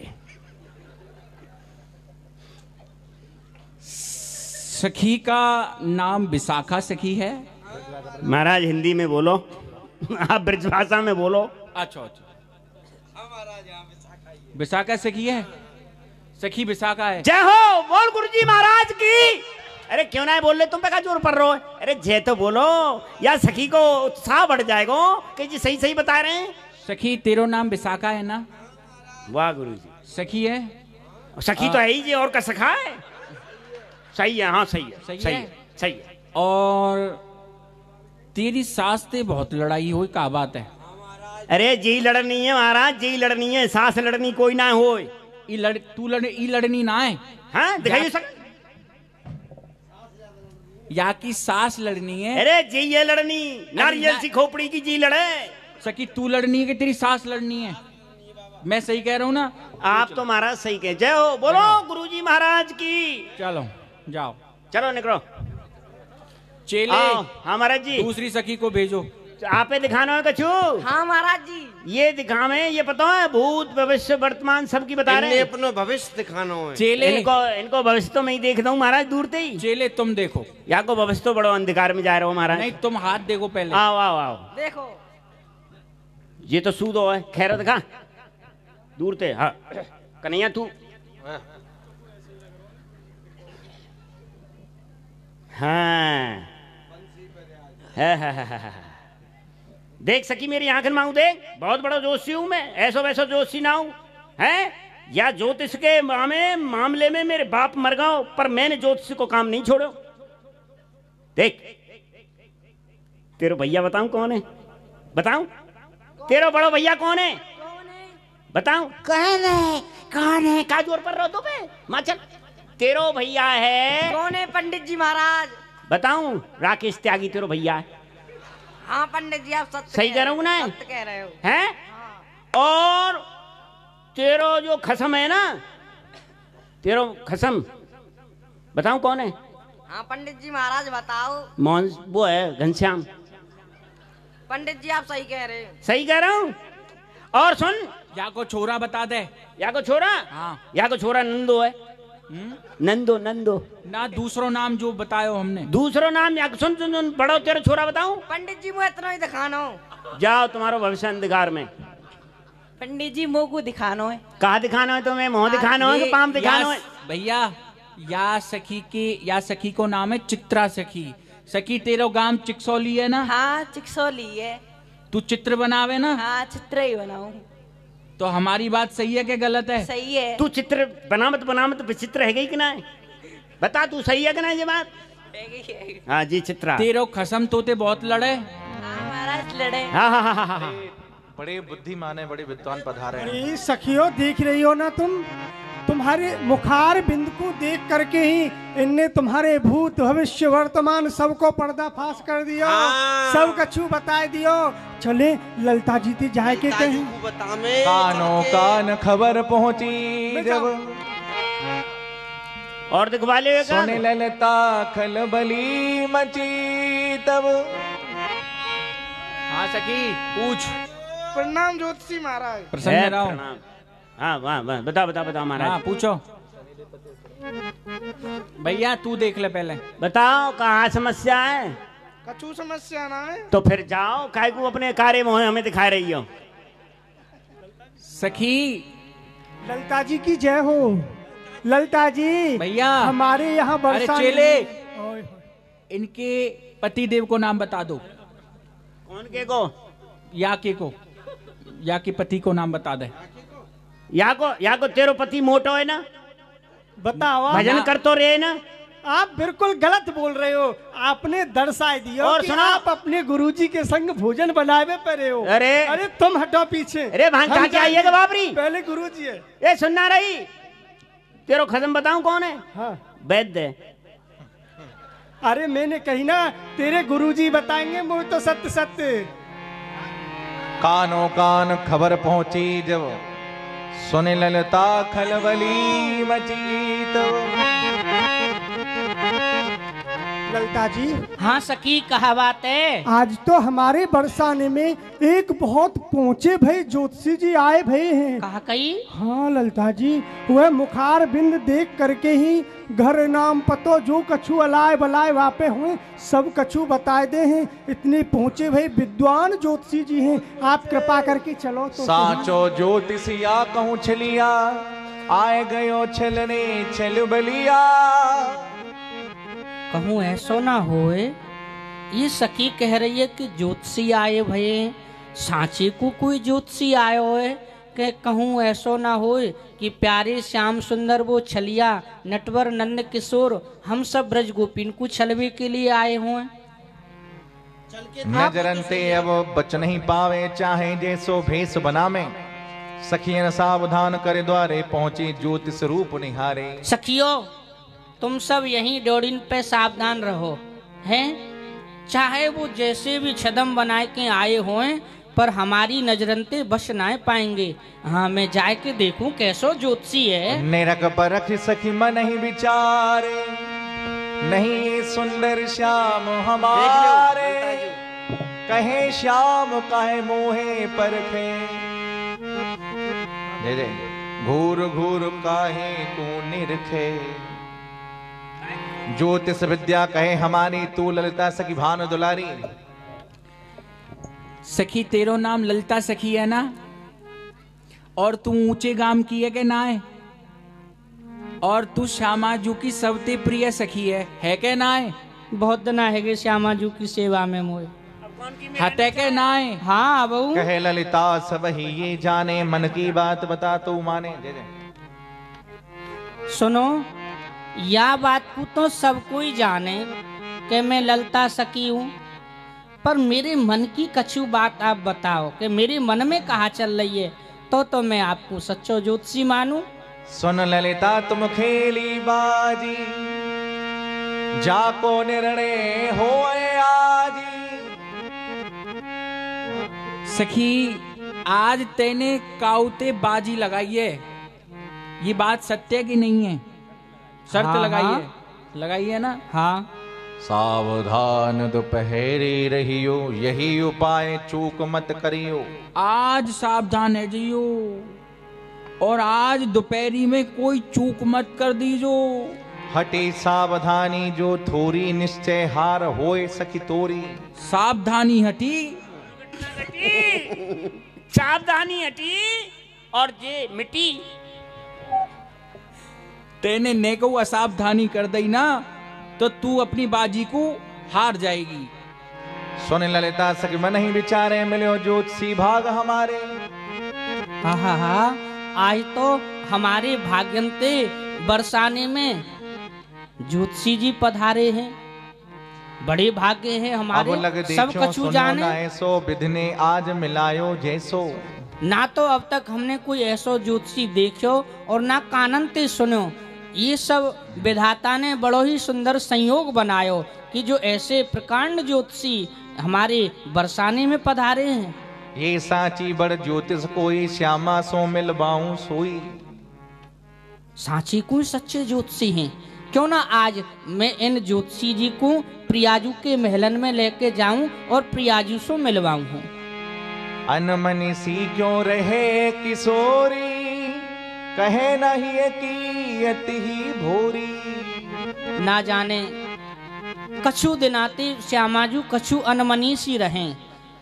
सखी का नाम विशाखा सखी है। महाराज हिंदी में बोलो, आप ब्रज भाषा में बोलो। अच्छा अच्छा, विशाखा सखी है, सखी विशाखा है। जय हो, बोल गुरुजी महाराज की। अरे क्यों ना बोल ले, तुम पे का जोर पड़ रहा है। अरे जय तो बोलो, या सखी को उत्साह बढ़ जाएगा कि जी सही सही बता रहे हैं। सखी तेरो नाम विशाखा है ना? वाह गुरुजी, सखी है। सखी तो है ही जी, और का सखा है। सही है, हाँ सही है, सही है, सही है। और तेरी सास से बहुत लड़ाई हुई, क्या बात है? अरे जी लड़नी है महाराज, जी लड़नी है, सास लड़नी कोई ना हो। तू लड़नी ना है। हाँ दिखाइए सक। या की सास लड़नी है। अरे जी ये लड़नी, नारियल सी खोपड़ी की जी लड़े। सखी तू लड़नी है कि तेरी सास लड़नी है? मैं सही कह रहा हूँ ना? आप तो महाराज सही कह। जय हो, बोलो गुरुजी महाराज की। चलो जाओ, चलो निकलो चेले। हाँ महाराज जी, दूसरी सखी को भेजो। आपे दिखाना है कछु? हाँ महाराज जी। ये दिखावे, ये पता है भूत भविष्य वर्तमान सबकी बता रहे हैं। अपनो भविष्य दिखाना है। चेले इनको भविष्य तो मैं ही देखता हूँ महाराज, दूर से ही। चेले तुम देखो। या को भविष्य तो बड़ो अंधकार में जा रहे हो महाराज। नहीं, तुम हाथ देखो पहले। आओ आओ आओ, देखो ये तो सूदो है। खैर दिखा दूर से। हाँ कन्हैया तू। हाँ है। देख सकी मेरी आंखन मांगू, देख बहुत बड़ा जोशी हूं मैं, ऐसो वैसो जोशी ना हूं है। या ज्योतिष के मामले में मेरे बाप मर गए, पर मैंने ज्योतिष को काम नहीं छोड़ो। देख तेरे भैया बताऊं कौन है? बताऊं तेरा बड़ा भैया कौन है? बताऊं कौन है? का जोर पर रहो तो पे मां चल। तेरो भैया है। कौन है पंडित जी महाराज? बताऊं, राकेश त्यागी तेरो भैया है। हाँ पंडित जी, आप सत्य सही कह रहा हूं ना? सत्य कह रहे हो हैं? और तेरो जो खसम है ना, तेरो खसम बताऊं कौन है? हाँ पंडित जी महाराज बताओ। मोहन वो है घनश्याम। पंडित जी आप सही कह रहे हो। सही कह रहा हूं। और सुन, या को छोरा बता दे। या को छोरा? हाँ। या को छोरा नंदो है। नंदो नंदो ना, दूसरो नाम जो बतायो हमने। दूसरो नाम या सुन सुन सुन, बड़ो तेरा छोरा बताऊं? पंडित जी मुझे इतना ही दिखाना हो। जाओ तुम्हारो भविष्य अंधकार में। पंडित जी मुँह को दिखाना है। कहा दिखाना है तुम्हें? मुंह दिखाना है कि पाम दिखाना है? भैया या सखी को नाम है चित्रा सखी। सखी तेरो गांव चिकसौली है ना? हाँ चिकसौली है। तू चित्र बनावे ना? हाँ चित्र ही बनाऊं। तो हमारी बात सही है कि गलत है? सही है। तू चित्र बनामत विचित्र है गई कि ना? बता तू सही है कि ना ये बात? हाँ जी चित्रा। तेरो खसम तोते बहुत लड़े। महाराज लड़े। हाँ हाँ हाँ हाँ हाँ। बड़े बुद्धिमान है, बड़े विद्वान पधारे हैं। अरे सखियों, देख रही हो ना तुम, तुम्हारे मुखार बिंद को देख करके ही इनने तुम्हारे भूत भविष्य वर्तमान सबको पर्दाफाश कर दियो। सब कछु बता दियो। चले ललिता जी ते जाए के कहीं। कानों कान खबर पहुंची जब, और दिखवा ले। सोने ललता खलबली मची तब। हाँ सखी पूछ। प्रणाम ज्योतिषी महाराज। प्रसन्न रहो। हाँ वाह वाह, बता बता बता महाराज। हाँ पूछो। भैया तू देख ले पहले। बताओ कहाँ समस्या है? कछु समस्या ना है तो फिर जाओ, काय को अपने कार्य में हमें दिखा रही हो। सखी ललिता जी की जय हो। ललिता जी भैया हमारे यहाँ अरे वर्षा। चेले, इनके पति देव को नाम बता दो। कौन के को? या के पति को नाम बता दे। या को तेरो पति मोटो है ना? बताओ। भजन कर तो रहे ना? आप बिल्कुल गलत बोल रहे हो। आपने दर्शाए दियो और कि सुना, आप अपने गुरुजी के संग भोजन बनावे पे रहे हो। अरे तुम हटो पीछे। अरे भांग कहाँ के आइएगा बाबरी? पहले गुरुजी है। ए सुनना रही, तेरो खसम बताऊं कौन है? हाँ। वैद्य है। अरे मैंने कही ना, तेरे गुरुजी बताएंगे, वो तो सत्य सत्य। कानों कान खबर पहुंची जब सुन ललिता खलबली मची तो। ललिता जी, हाँ सखी, कहा बात है? आज तो हमारे बरसाने में एक बहुत पहुंचे भाई ज्योतिषी जी आए भई हैं। कहा कही? हाँ ललिता जी, वह मुखार बिंद देख करके ही घर नाम पतो जो कछु अलाय बलाय वापे हुए सब कछु बताए दे हैं। इतने पहुंचे भाई विद्वान ज्योतिषी जी हैं, आप कृपा करके चलो तो। साचो ज्योतिषिया कहूँ छलिया, आए गयो छलने छल बलिया। कहूँ ऐसो ना होए, ये सखी कह रही है कि ज्योतिषी आए भये, सांचे को कोई ज्योतिषी आयो है। के कहूँ ऐसो ना होए कि प्यारे श्याम सुंदर वो छलिया नटवर नंद किशोर हम सब ब्रज गोपिन को छलवे के लिए आए हुए। नजरनते अब बच नहीं पावे, चाहे जैसो भेष बनावे। सखियन सावधान करे द्वारे, पहुंची ज्योतिष रूप निहारे। सखियों, तुम सब यहीं डोरिन पे सावधान रहो हैं। चाहे वो जैसे भी छदम बनाए के आए हों, पर हमारी नजरनते बच ना पाएंगे। हाँ, मैं जाए के देखूं कैसो ज्योतिषी है। निरख परख सखी मन ही विचारे, नहीं सुंदर श्याम हमारे। कहे श्याम कहे मोहे परखे, जय जय घूर घूर काहे को निरखे। ज्योतिष विद्या कहे हमारी, तू ललिता सखी भानु दुलारी। सखी तेरो नाम ललिता सखी है ना? और तू ऊंचे गाम की है के ना है? और तू श्यामाजू की सबसे प्रिय सखी है के ना है? बहुत दिन है श्यामाजू की सेवा में मोए हटे के ना है? हाँ बहू। कहे ललिता सब ही ये जाने, मन की बात बता तू माने। जय जय। सुनो, या बात को तो सब कोई जाने कि मैं ललिता सखी हूँ, पर मेरे मन की कछु बात आप बताओ कि मेरे मन में कहाँ चल रही है, तो मैं आपको सच्चो ज्योतिषी मानूं। सुन ललिता तुम खेली बाजी, जाको निर्णय होए आजी। सखी, आज तेने काउते बाजी लगाई है, ये बात सत्य की नहीं है? शर्त हाँ, लगाई हाँ। है, लगाई है ना? हाँ। सावधान दोपहरी रहियो, यही उपाय चूक मत करियो। आज सावधान है जियो, और आज दोपहरी में कोई चूक मत कर दीजो। हटे सावधानी जो थोरी, निश्चय हार होए सखी तोरी। सावधानी हटी, सावधानी हटी और जे मिटी। तेने नेको असावधानी कर दी ना, तो तू अपनी बाजी को हार जाएगी। सुन ललिता सखी मन ही विचारे, मिलो ज्योतिषी भाग हमारे। हाँ हाँ हाँ, आज तो हमारे भाग्यंते बरसाने में ज्योतिषी जी पधारे हैं। बड़े भाग्य हैं हमारे, अब लग सब देखो कछु सुनो जाने। ना ऐसो, विधने आज मिलायो जैसो। ना तो अब तक हमने कोई ऐसो ज्योतिषी देखो और ना कानन ते सुनो। ये सब विधाता ने बड़ो ही सुंदर संयोग बनायो कि जो ऐसे प्रकांड ज्योतिषी हमारे बरसाने में पधारे हैं। ये साची बड़ ज्योतिष कोई, श्यामा सो मिलबाऊं सोई। सांची कोई सच्चे ज्योतिषी हैं, क्यों ना आज मैं इन ज्योतिषी जी को प्रियाजू के महलन में लेके जाऊं और प्रियाजू से मिलवाऊं हूँ। अनमनी सी क्यों रहे किशोरी, कहे नहीं की अति ही भोरी। ना जाने कछु दिनाते श्यामाजू कछु अनमनी सी रहें,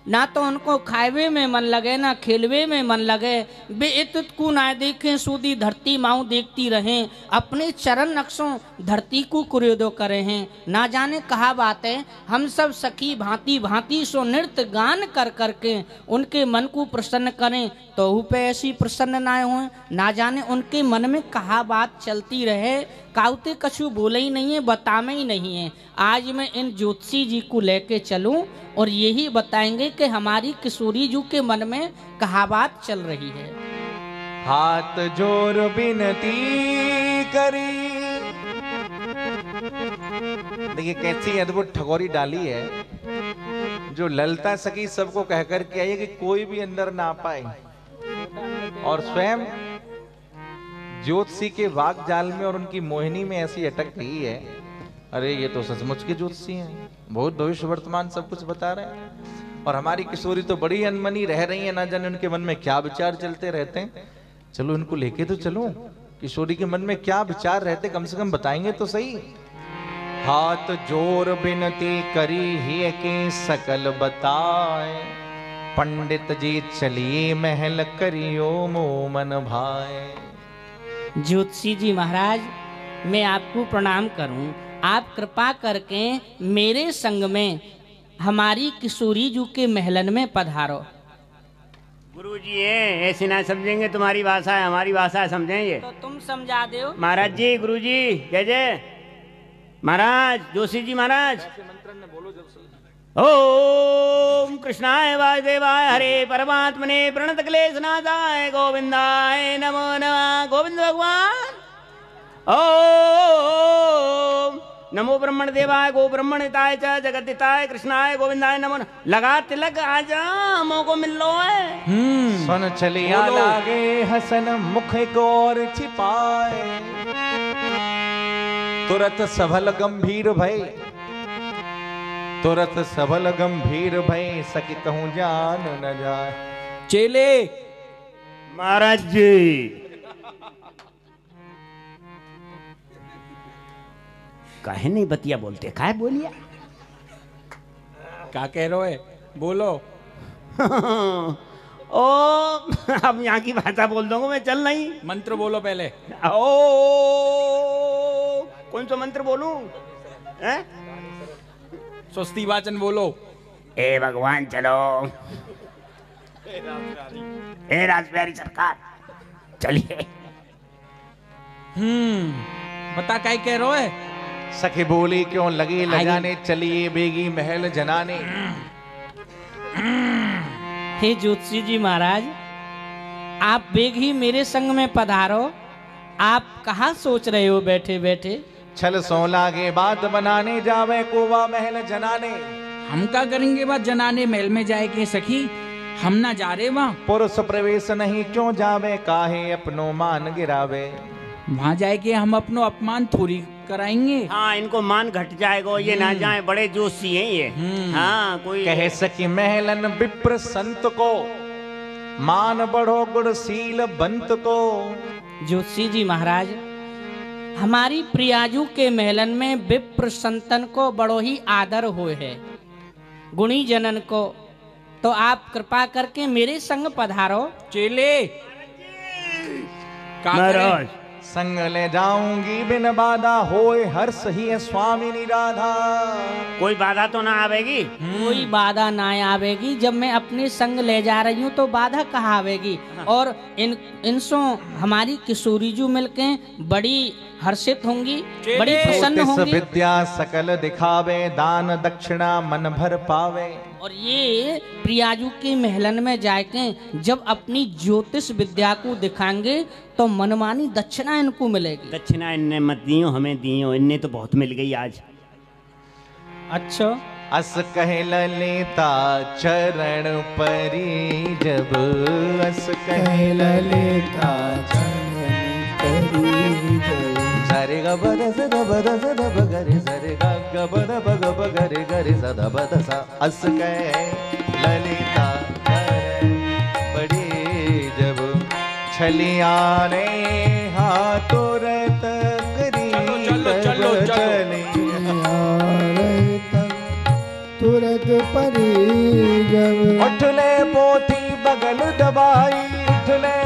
ना तो उनको खाएवे में मन लगे ना खेलवे में मन लगे। बेइत को ना देखें सूदी धरती माऊ देखती रहें, अपने चरण नक्शों धरती को कुरेदो करे हैं। ना जाने कहा बात है, हम सब सखी भांति भांति सो नृत्य गान कर करके उनके मन को प्रसन्न करें, तो ऊ पे ऐसी प्रसन्न ना हो। ना जाने उनके मन में कहा बात चलती रहे, काउते कछु बोले ही नहीं है, बतामे ही नहीं है। आज मैं इन ज्योतिषी जी को लेके चलूं और यही बताएंगे कि हमारी किशोरी जू के मन में कहा बात चल रही है। हाथ जोर बिनती करी। देखिए कैसी अद्भुत ठगोरी डाली है। जो ललिता सखी सबको कहकर के आई है कि कोई भी अंदर ना पाए, और स्वयं ज्योतिषी के वाक जाल में और उनकी मोहिनी में ऐसी अटक गई है। अरे ये तो सचमुच के ज्योतिषी हैं, बहुत भविष्य वर्तमान सब कुछ बता रहे हैं। और हमारी किशोरी तो बड़ी अनमनी रह रही है, ना जाने उनके मन में क्या विचार चलते रहते हैं। चलो इनको लेके तो चलो, किशोरी के मन में क्या विचार रहते कम से कम बताएंगे तो सही। हाथ जोर बिनती करी ही के सकल बताए, पंडित जी चलिए महल करियो मोमन भाई। ज्योतिषी जी महाराज, मैं आपको प्रणाम करूं। आप कृपा करके मेरे संग में हमारी किशोरी जी के महलन में पधारो। गुरुजी है ऐसे ना समझेंगे, तुम्हारी भाषा है हमारी भाषा है, समझेंगे तो तुम समझा दो महाराज जी। गुरुजी जय जय महाराज, जोशी जी महाराज। ओम कृष्णाय वासुदेवाय हरे परमात्मने प्रणत क्लेशनाशाय गोविंदाय नमो नमः। गोविंद भगवान। ओम नमो ब्रह्मण देवाय गो ब्रह्मण हिताय च जगत हिताय कृष्णाय गोविंदाय नमो नमः। लगा तिलक आजा मोको मिल लो है। सुन चलिया लागे हसन मुख को और छिपाए, तुरत सबल गंभीर भय, तुरत सबल गंभीर भय, सकी कहूं जान न जाए। चेले महाराज जी काहे नहीं बतिया बोलते, काहे बोलिया। क्या कह रहे हो? बोलो। ओ अब यहाँ की भाषा बोल दूंगा मैं, चल नहीं। मंत्र बोलो पहले। ओ कौन सा मंत्र बोलूं? स्वस्ति वाचन बोलो। ए भगवान चलो, ए राजप्यारी सरकार चलिए। बता क्या कह रहे हो? सखी बोली क्यों लगी लगाने, चलिए बेगी महल जनाने। हे ज्योतिषी जी महाराज, आप बेग ही मेरे संग में पधारो। आप कहाँ सोच रहे हो बैठे बैठे? छल सोला के बात बनाने जावे कोवा महल जनाने। हम क्या करेंगे बात जनाने? महल में जाए के सखी, हम ना जा रहे वहाँ। पुरुष प्रवेश नहीं क्यों जावे, काहे अपनो मान गिरावे। वहाँ जाए के हम अपनो अपमान थोड़ी कराएंगे। हाँ इनको मान घट जाएगा, ये ना जाए, बड़े जोशी हैं ये। हाँ कोई कह सकी महलन विप्र संत को, मान बढ़ो गुणशील बंत को। ज्योतिषी जी महाराज, हमारी प्रियाजू के महलन में विप्र संतन को बड़ो ही आदर हुए है, गुणी जनन को। तो आप कृपा करके मेरे संग पधारो। चेले महाराज संग ले जाऊंगी बिन बाधा, होए हर्ष ही है स्वामी निराधा। कोई बाधा तो ना आवेगी? कोई बाधा ना आवेगी। जब मैं अपने संग ले जा रही हूँ तो बाधा कहाँ आवेगी। और इनसो हमारी किशोरी जी मिलके बड़ी हर्षित होंगी, बड़ी प्रसन्न होंगी। विद्या सकल दिखावे, दान दक्षिणा मन भर पावे। और ये प्रियाजू के महलन में जाके जब अपनी ज्योतिष विद्या को दिखाएंगे तो मनमानी दक्षिणा इनको मिलेगी। दक्षिणा इनने मत दियो, हमें दियो, इनने तो बहुत मिल गई आज। अच्छा अस कहे ललिता चरण परी जब, अस कहे ललिता चरण परी जब। सरे ग ब द स द ब द स द ब ग रे सरे ग ब द ब ग ब ग रे ग रे स द ब द सा। अस कहे ललिता चरण परी जब, छलिया ने हाथ तुरत करी। चलो तुरत परी जब, उठले पोथी बगल दबाई, उठले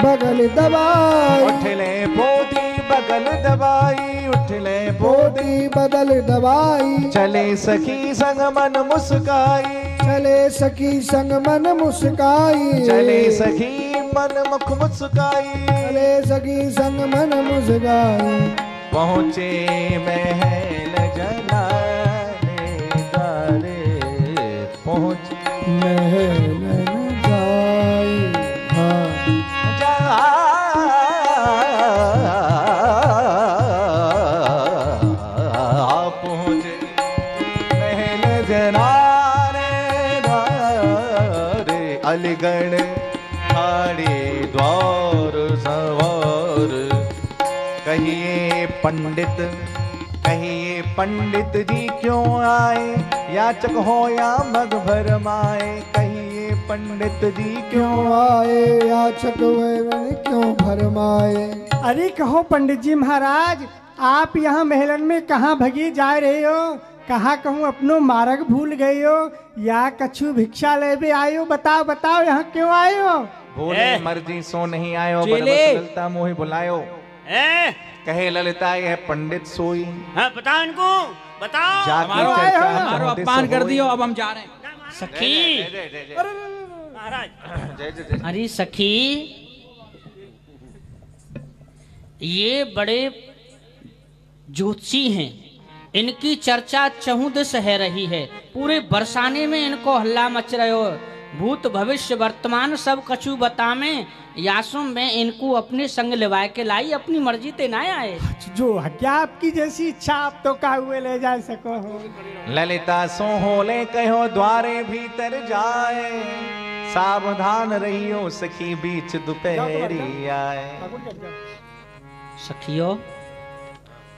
बगल दबाई, उठले पोथी बगल दबाई, उठले पोथी बदल दबाई। चले सखी संग मन मुस्काई, चले सखी संग मन मुस्काई। चले सखी मन मुख मुस्काई, चले सखी संग मन मुस्काई। पहुँचे महल जनाने द्वारे, पहुँचे महल जाए। पहुँचे महल जनाने अलीगढ़ हाड़ी द्वार सवार। कहिए पंडित जी क्यों आए, याचक हो या मग भरमाए। कहिए पंडित जी क्यों आए, याचक वे क्यों भरमाए। अरे कहो पंडित जी महाराज, आप यहाँ महलन में कहाँ भगी जा रहे हो? कहाँ कहूँ अपनो मार्ग भूल गए हो या कछु भिक्षा ले भी आए हो? बताओ बताओ, यहाँ क्यों आए हो? बोले मर्जी सो नहीं आयो, ललिता मोहि बुलायो। कहे ललिता यह पंडित सोई। हाँ बताओ इनको, बताओ। हमारो अपमान कर दियो, अब हम जा रहे हैं। सखी महाराज, अरे सखी, ये बड़े ज्योतिषी हैं, इनकी चर्चा चहुदिस है रही है। पूरे बरसाने में इनको हल्ला मच रहे हो। भूत भविष्य वर्तमान सब कछु बतामे, यासुम में इनको अपने संग लिवाए के लाई, अपनी मर्जी ते ना आए। जो क्या आपकी जैसी इच्छा, आप तो का हुए ले जा सको हो। ललिता सो होले कहो द्वारे भीतर जाए। सावधान रहियो सखी बीच दोपहरी आए। सखियों,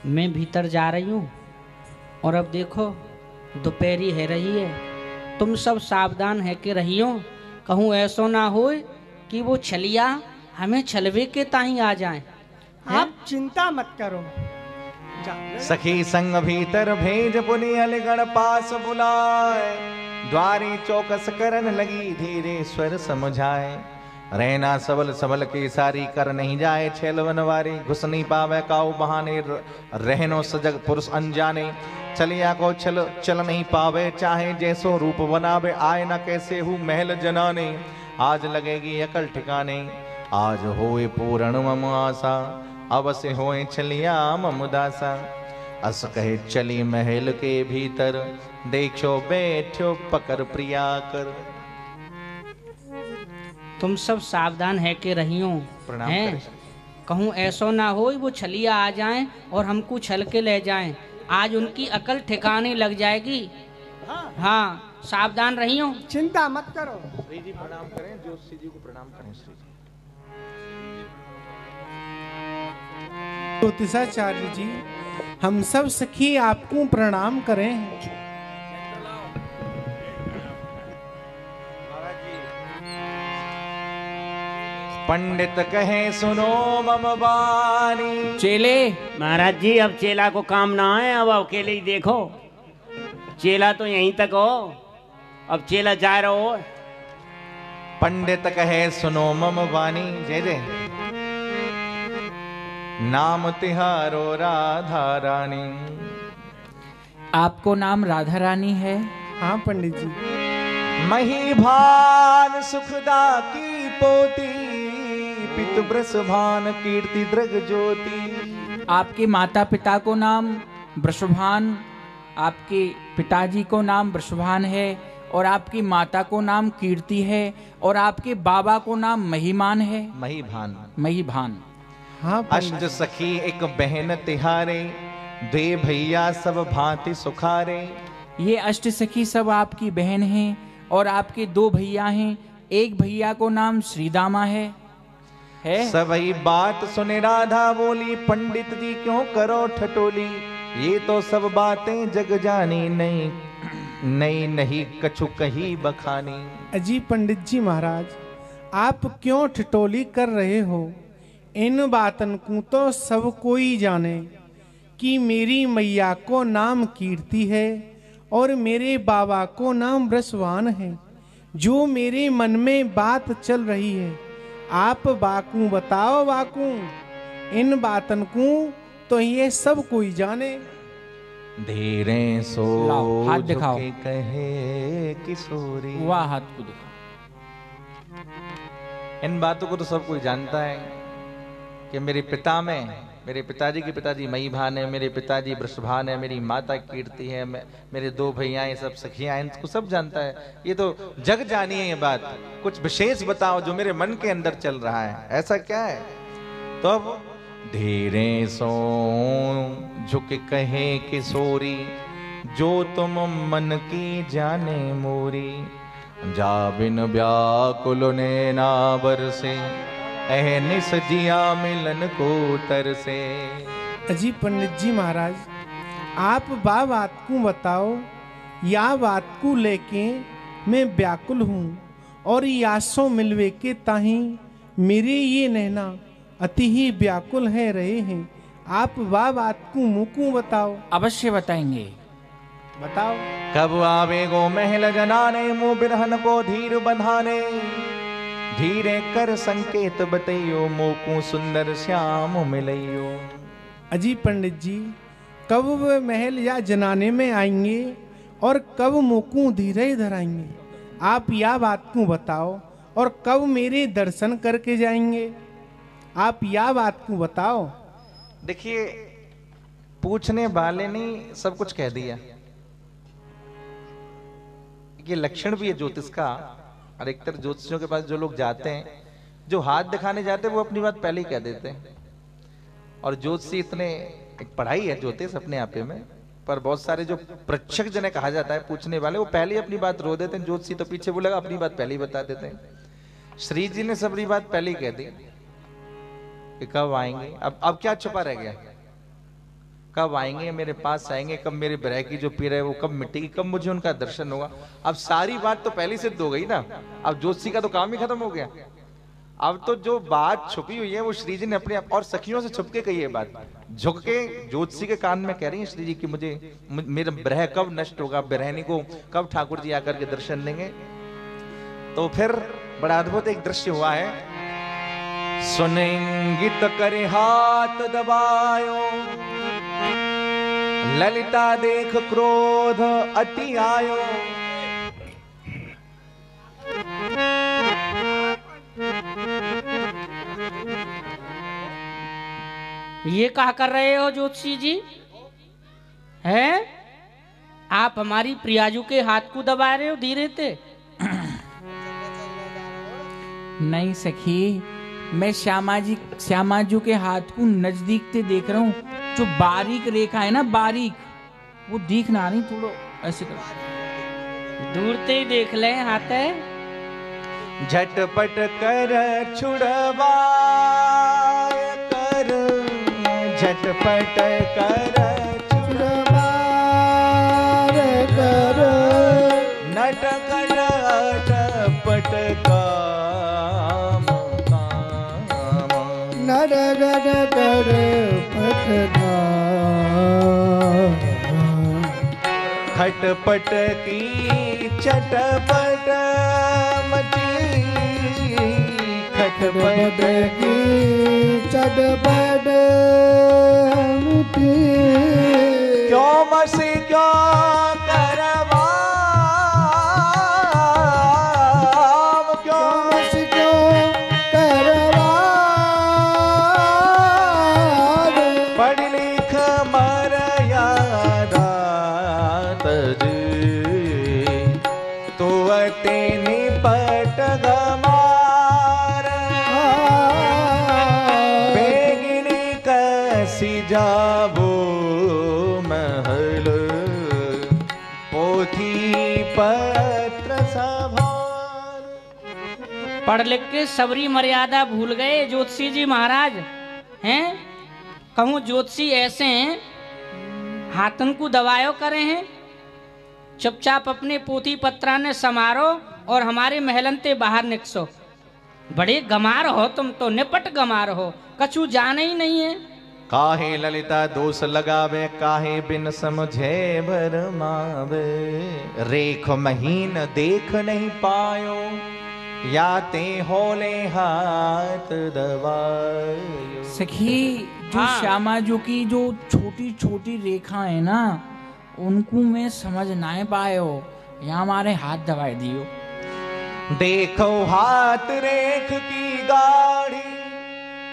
मैं भीतर जा रही हूँ और अब देखो दोपहरी है रही है, तुम सब सावधान है के रहियो। कहूँ ऐसो ना हो कि वो छलिया हमें छलवे के ताही आ जाए। आप चिंता मत करो। सखी संग भीतर भेज पुनि अलीगढ़ पास बुलाए। द्वारी चौकस करन लगी धीरे स्वर समझाए। रहना सबल सबल के सारी कर नहीं जाए। छेलवन वारी घुस नहीं पावे काऊ बहाने। रहनो सजग पुरुष अनजाने। चलिया को चल नहीं पावे, चाहे जैसो रूप बनावे। आए न कैसे हूँ महल जनाने, आज लगेगी अकल ठिकाने। आज होए पूर्ण मम आशा, अवश्य होए चलिया मम दासा। अस कहे चली महल के भीतर, देखो बैठो पकर प्रिया कर। तुम सब सावधान है के रहियो हैं। कहूँ ऐसो ना हो वो छलिया आ जाएं और हमको छल के ले जाएं। आज उनकी अकल ठिकाने लग जाएगी। हाँ, सावधान रहियो। चिंता मत करो। श्री जी प्रणाम करें, जोशी जी को प्रणाम करें। श्री जी ज्योतिषाचार्य जी, हम सब सखी आपको प्रणाम करें। पंडित कहे सुनो मम बानी। चेले, महाराज जी अब चेला को काम ना है, अब अकेले ही देखो। चेला तो यहीं तक हो, अब चेला जा रहा हो। पंडित कहे सुनो मम वाणी। जय जय। नाम तिहारो राधा रानी। आपको नाम राधा रानी है? हाँ पंडित जी। मही भान सुखदा की पोती, पितु ब्रसभान कीर्ति दृग ज्योति। आपके माता पिता को नाम वृषभान, आपके पिताजी को नाम वृषभान है और आपकी माता को नाम कीर्ति है और आपके बाबा को नाम महिमान है। महीभान। महीभान। हाँ। अष्ट सखी एक बहन तिहारे, दे भैया सब भांति सुखारे। ये अष्ट सखी सब आपकी बहन हैं और आपके दो भैया हैं। एक भैया को नाम श्रीदामा है। सबई बात सुने राधा बोली, पंडित जी क्यों करो ठटोली। ये तो सब बातें जग जानी, नहीं नहीं नहीं कछु कही बखानी। अजी पंडित जी महाराज, आप क्यों ठिठोली कर रहे हो? इन बातन को तो सब कोई जाने कि मेरी मैया को नाम कीर्ति है और मेरे बाबा को नाम वृषभान है। जो मेरे मन में बात चल रही है, आप बाकू बताओ बाकू। इन बातन को तो ये सब कोई जाने। धीरे सो हाथ दिखाओ। कहे किशोरी। वाह, हाथ को दिखाओ। इन बातों को तो सब कोई जानता है कि मेरे पिता में, मेरे पिताजी के पिताजी महीभान है, मेरे पिताजी वृषभान है, मेरी माता कीर्ति है, मेरे दो भैया ये सब सखियां हैं, इनको सब जानता है। ये तो जग जानी है ये बात। कुछ विशेष बताओ जो मेरे मन के अंदर चल रहा है, ऐसा क्या है? तो अब धीरे सो झुक कहे किशोरी, जो तुम मन की जाने मोरी। जा बिन व्याकुल नैना बरसे, अहनिस जिया मिलन को तरसे। अजी पंडित जी महाराज, आप बात को बताओ, या बात को लेके मैं व्याकुल हूँ और यासों मिलवे के ताही मेरे ये नैना अति ही व्याकुल है रहे हैं। आप बात को मुकू बताओ। अवश्य बताएंगे। बताओ। कब आवे गो महल जनाने, मुँह बिरहन को धीर बंधाने, धीरे कर संकेत बतैयो, मोकू सुंदर श्याम मिलैयो। अजी पंडित जी, कब वे महल या जनाने में आएंगे और कब मोकू धीरे धराएंगे, आप या बात को बताओ। और कब मेरे दर्शन करके जाएंगे, आप या बात को बताओ। देखिए, पूछने वाले ने सब कुछ कह दिया। ये लक्षण भी है ज्योतिष का। अधिकतर ज्योतिषियों के पास जो लोग जाते हैं, जो हाथ दिखाने जाते हैं, वो अपनी बात पहले ही कह देते हैं। और ज्योतिषी इतने, एक पढ़ाई है ज्योतिष अपने आप में, पर बहुत सारे जो प्रक्षक जिन्हें कहा जाता है, पूछने वाले, वो पहले ही अपनी बात रो देते हैं। ज्योतिषी तो पीछे बोलेगा, अपनी बात पहले ही बता देते हैं। श्री जी ने सबरी बात पहले ही कह दी कि कब आएंगे। अब क्या छुपा रह गया? कब आएंगे, मेरे पास आएंगे, कब मेरे विरह की जो पीड़ा है वो कब मिटेगी, कब मुझे उनका दर्शन होगा। अब सारी बात तो पहले सिद्ध हो गई ना। अब ज्योतिषी का तो काम ही खत्म हो गया। अब तो जो बात छुपी हुई है वो श्री जी ने अपने आप और सखियों से छुप के कही है बात, झुक के ज्योतिषी के कान में कह रही है श्री जी कि मुझे मेरा विरह कब नष्ट होगा, विरहनी को कब ठाकुर जी आकर के दर्शन देंगे। तो फिर बड़ा अद्भुत एक दृश्य हुआ है। सुनेंगित करे हाथ दबायो, ललिता देख क्रोध अति आयो। ये क्या कर रहे हो ज्योतिषी जी? हैं? आप हमारी प्रियाजू के हाथ को दबा रहे हो धीरे से? नहीं सखी, मैं श्यामाजू के हाथ को नजदीक से देख रहा हूँ। जो बारीक रेखा है ना, बारीक, वो दिखना नहीं, थोड़ा ऐसे कर, दूर से ही देख ले हाथ है। झटपट कर छुड़वा कर, झटपट कर छुड़वा कर, नटक नटपट काम काम, नटक नटपट खटपट की चटपट मची, खटपट की चटपट मची। क्यों मसी क्यों करवा, क्यों मसी क्यों करवा, पढ़ लिख मर्यादा तो अटे निपट गमार, बेगिनी कसी जाबो महल, पोथी पत्र सभार। पढ़ लिख के सबरी मर्यादा भूल गए ज्योतिषी जी महाराज हैं? कहूँ ज्योतिषी ऐसे हैं, हाथन को दबायो करे हैं। चुपचाप अपने पोथी पत्रा ने समारो और हमारे महलन ते बाहर निकसो। बड़े गमार हो तुम तो, निपट गमार हो, कछु जाने ही नहीं है। काहे ललिता दोष लगावे, काहे बिन समझे भरमावे, रेख महीन देख नहीं पायो, याते होले हाथ दबायो। सखी, जो श्यामाजू की जो छोटी छोटी रेखा है ना, उनको मैं समझ ना पायो, यहाँ हमारे हाथ दबाए दियो। देखो हाथ रेख की गाढ़ी,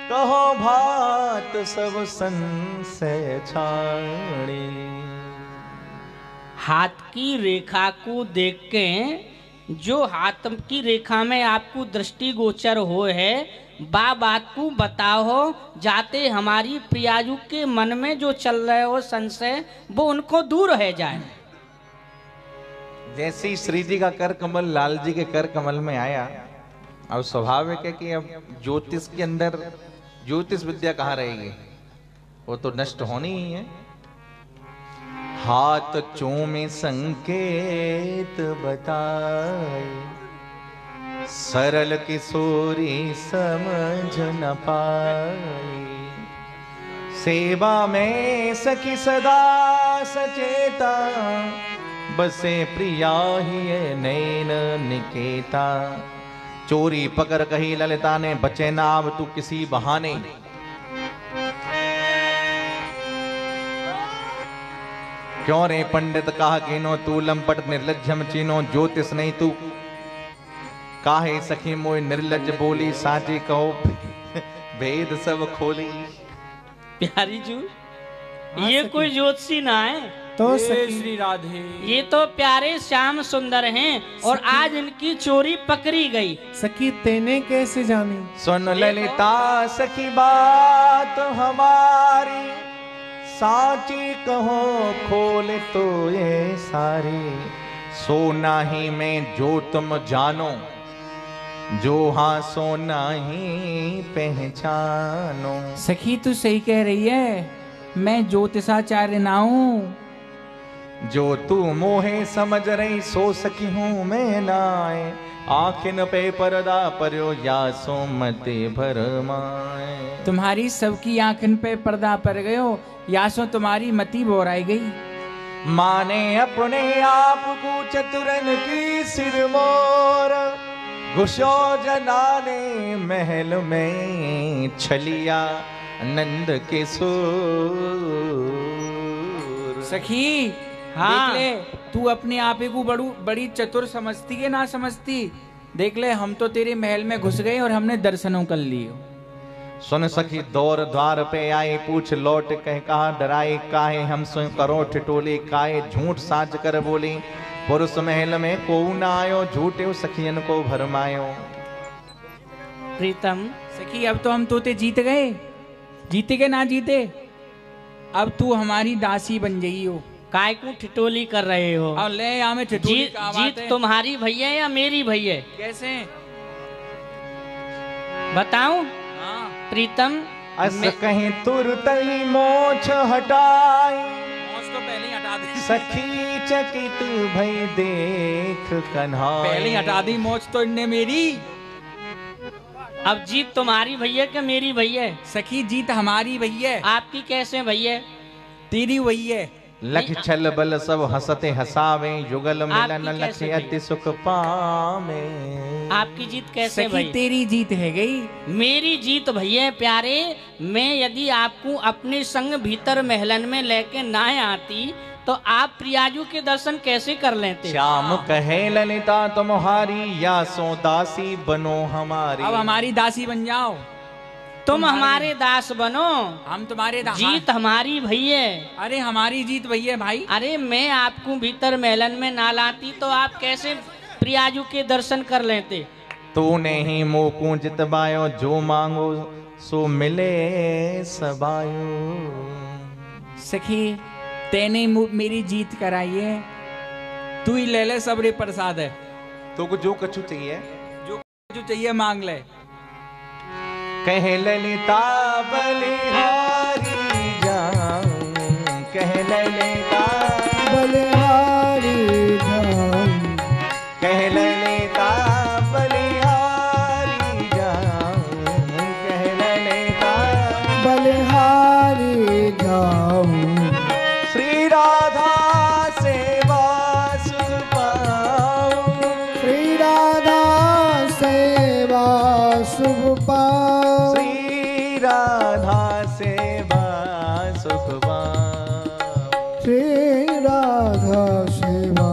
कहो भात सब संशय छाड़ी। हाथ की रेखा को देख के, जो हाथ की रेखा में आपको दृष्टि गोचर हो है, बात को बताओ, जाते हमारी प्रियाजू के मन में जो चल रहे हो संशय, वो उनको दूर है जाए। जैसे ही श्री जी का कर कमल लाल जी के कर कमल में आया, अब स्वाभाविक है कि अब ज्योतिष के अंदर ज्योतिष विद्या कहाँ रहेगी, वो तो नष्ट होनी ही है। हाथ चूमे संकेत बताए, सरल किशोरी समझ न पाई। सेवा में सखी सदा सचेता, बसे प्रिया ही नैन निकेता। चोरी पकड़ कही ललिता ने, बचे ना अब तू किसी बहाने। क्यों रे पंडित कहा कीनो, तू लंपट निर्लज्जम चीनो। ज्योतिष नहीं तू काहे सखी मोय निर्लज बोली। साची कहो भेद सब खोली। प्यारी जू, ये कोई ज्योतिषी ना है तो श्री राधे, ये तो प्यारे श्याम सुंदर हैं और आज इनकी चोरी पकड़ी गई। सखी तेने कैसे जानी? सुन ललिता सखी बात हमारी, साची कहो खोल तो ये सारी। सोना ही में जो तुम जानो, जो हाँ सोना ही पहचानो। सखी तू सही कह रही है, मैं ज्योतिषाचार्य ना हूँ। जो तू मोहे समझ रही, सो सकी हूँ मैं नाए। आखिन पे पर्दा पर्यो, या सो मते भरमाए। तुम्हारी सबकी आंखन पे पर्दा पर गयो, या सो तुम्हारी मति बोराई गई। माने अपने आप को चतुरन की सिरमोर, घुसो जनाने महल में छलिया नंद के सुर। सखी हाँ। देख ले, तू अपने आप को बड़ी चतुर समझती है ना समझती। देख ले, हम तो तेरे महल में घुस गए और हमने दर्शनों कर लिए। सुन सखी दौर द्वार पे आई, पूछ लौट कह कहा डराई। काहे हम स्वयं करो ठिठोली, काहे झूठ साच कर बोली। पुरुष महल में को न आयो, झूठे सखियन को भरमायो। प्रीतम सखी अब तो हम तोते जीत गए, जीते के ना जीते, अब तू हमारी दासी बन गई हो। काय को ठिठोली कर रहे हो? और ले यहाँ में ठिठोली जीत का बात जीत है। तुम्हारी भैया या मेरी भैया? कैसे बताऊं? हाँ। प्रीतम अस कहीं तुरत ही मोछ हटाई, मौज तो पहले ही हटा दी। सखी चकित भई देख कन्हाई। पहले ही हटा दी मौज तो इनने मेरी। अब जीत तुम्हारी भैया के मेरी भैया? सखी जीत हमारी भैया। आपकी कैसे भैया? तेरी भैया। लख छल बल सब हंसते हंसावे, युगल मिलन आपकी लख कैसे अति सुख पावे। आपकी जीत कैसे सखी भई? तेरी जीत है गई। मेरी जीत भैया प्यारे, मैं यदि आपको अपने संग भीतर महलन में लेके ना आती तो आप प्रियाजू के दर्शन कैसे कर लेते? श्याम कहे ललिता तुम्हारी, या सो दासी बनो हमारी। अब हमारी दासी बन जाओ। तुम हमारे दास बनो, हम तुम्हारे जीत हमारी भैया। अरे हमारी जीत भैया भाई। अरे मैं आपको भीतर महलन में ना लाती तो आप कैसे प्रियाजू के दर्शन कर लेते? तूने ही मोकू जितबायो, जो मांगो सो मिले सबायो। सखी तेने मेरी जीत कराई है, तू ही ले ले सबरे प्रसाद है। तो को जो कछु चाहिए, जो चाहिए मांग ले। कह ललिता बलिहारी जाऊं, कह ललिता बलिहारी जाऊं, कह ललिता बलिहारी जाऊं, कह ललिता बलिहारी जाऊं। श्री राधा सेवा सुख पाऊं, श्री राधा सेवा शुभ पाऊं, श्री राधा सेवा सुख पाऊं, श्री राधा सेवा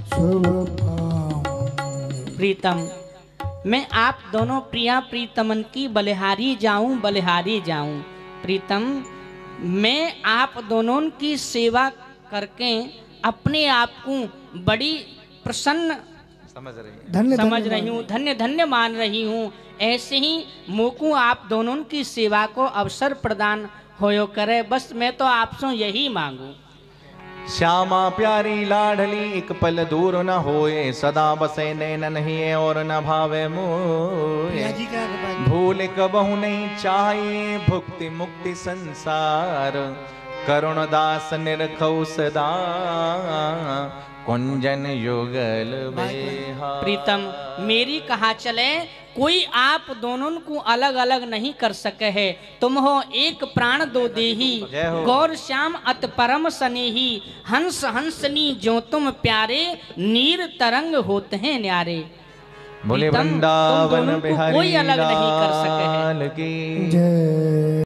शुभ पाऊं। प्रीतम मैं आप दोनों प्रिया प्रीतमन की बलिहारी जाऊं, बलिहारी जाऊं। प्रीतम मैं आप दोनों की सेवा करके अपने आप को बड़ी प्रसन्न समझ रही है। धन्य समझ धन्य रही हूँ, धन्य धन्य मान रही हूँ। ऐसे ही मोकू आप दोनों की सेवा को अवसर प्रदान होयो करे, बस मैं तो आपसे यही मांगू। श्यामा प्यारी लाडली एक पल दूर न होए, सदा बसे नैनन ही और न भावे मोए। भूल कबहु नहीं चाहिए भुक्ति मुक्ति संसार, करुण दास निरखौ सदा कुंजन युगल बेहार। प्रीतम मेरी कहा चले, कोई आप दोनों को अलग अलग नहीं कर सके है। तुम हो एक प्राण दो देही, गौर श्याम अत परम सनेही। हंस हंसनी जो तुम प्यारे, नीर तरंग होते हैं न्यारे। बोले वृंदावन बिहारी कोई अलग नहीं कर सके है। लाल की जय।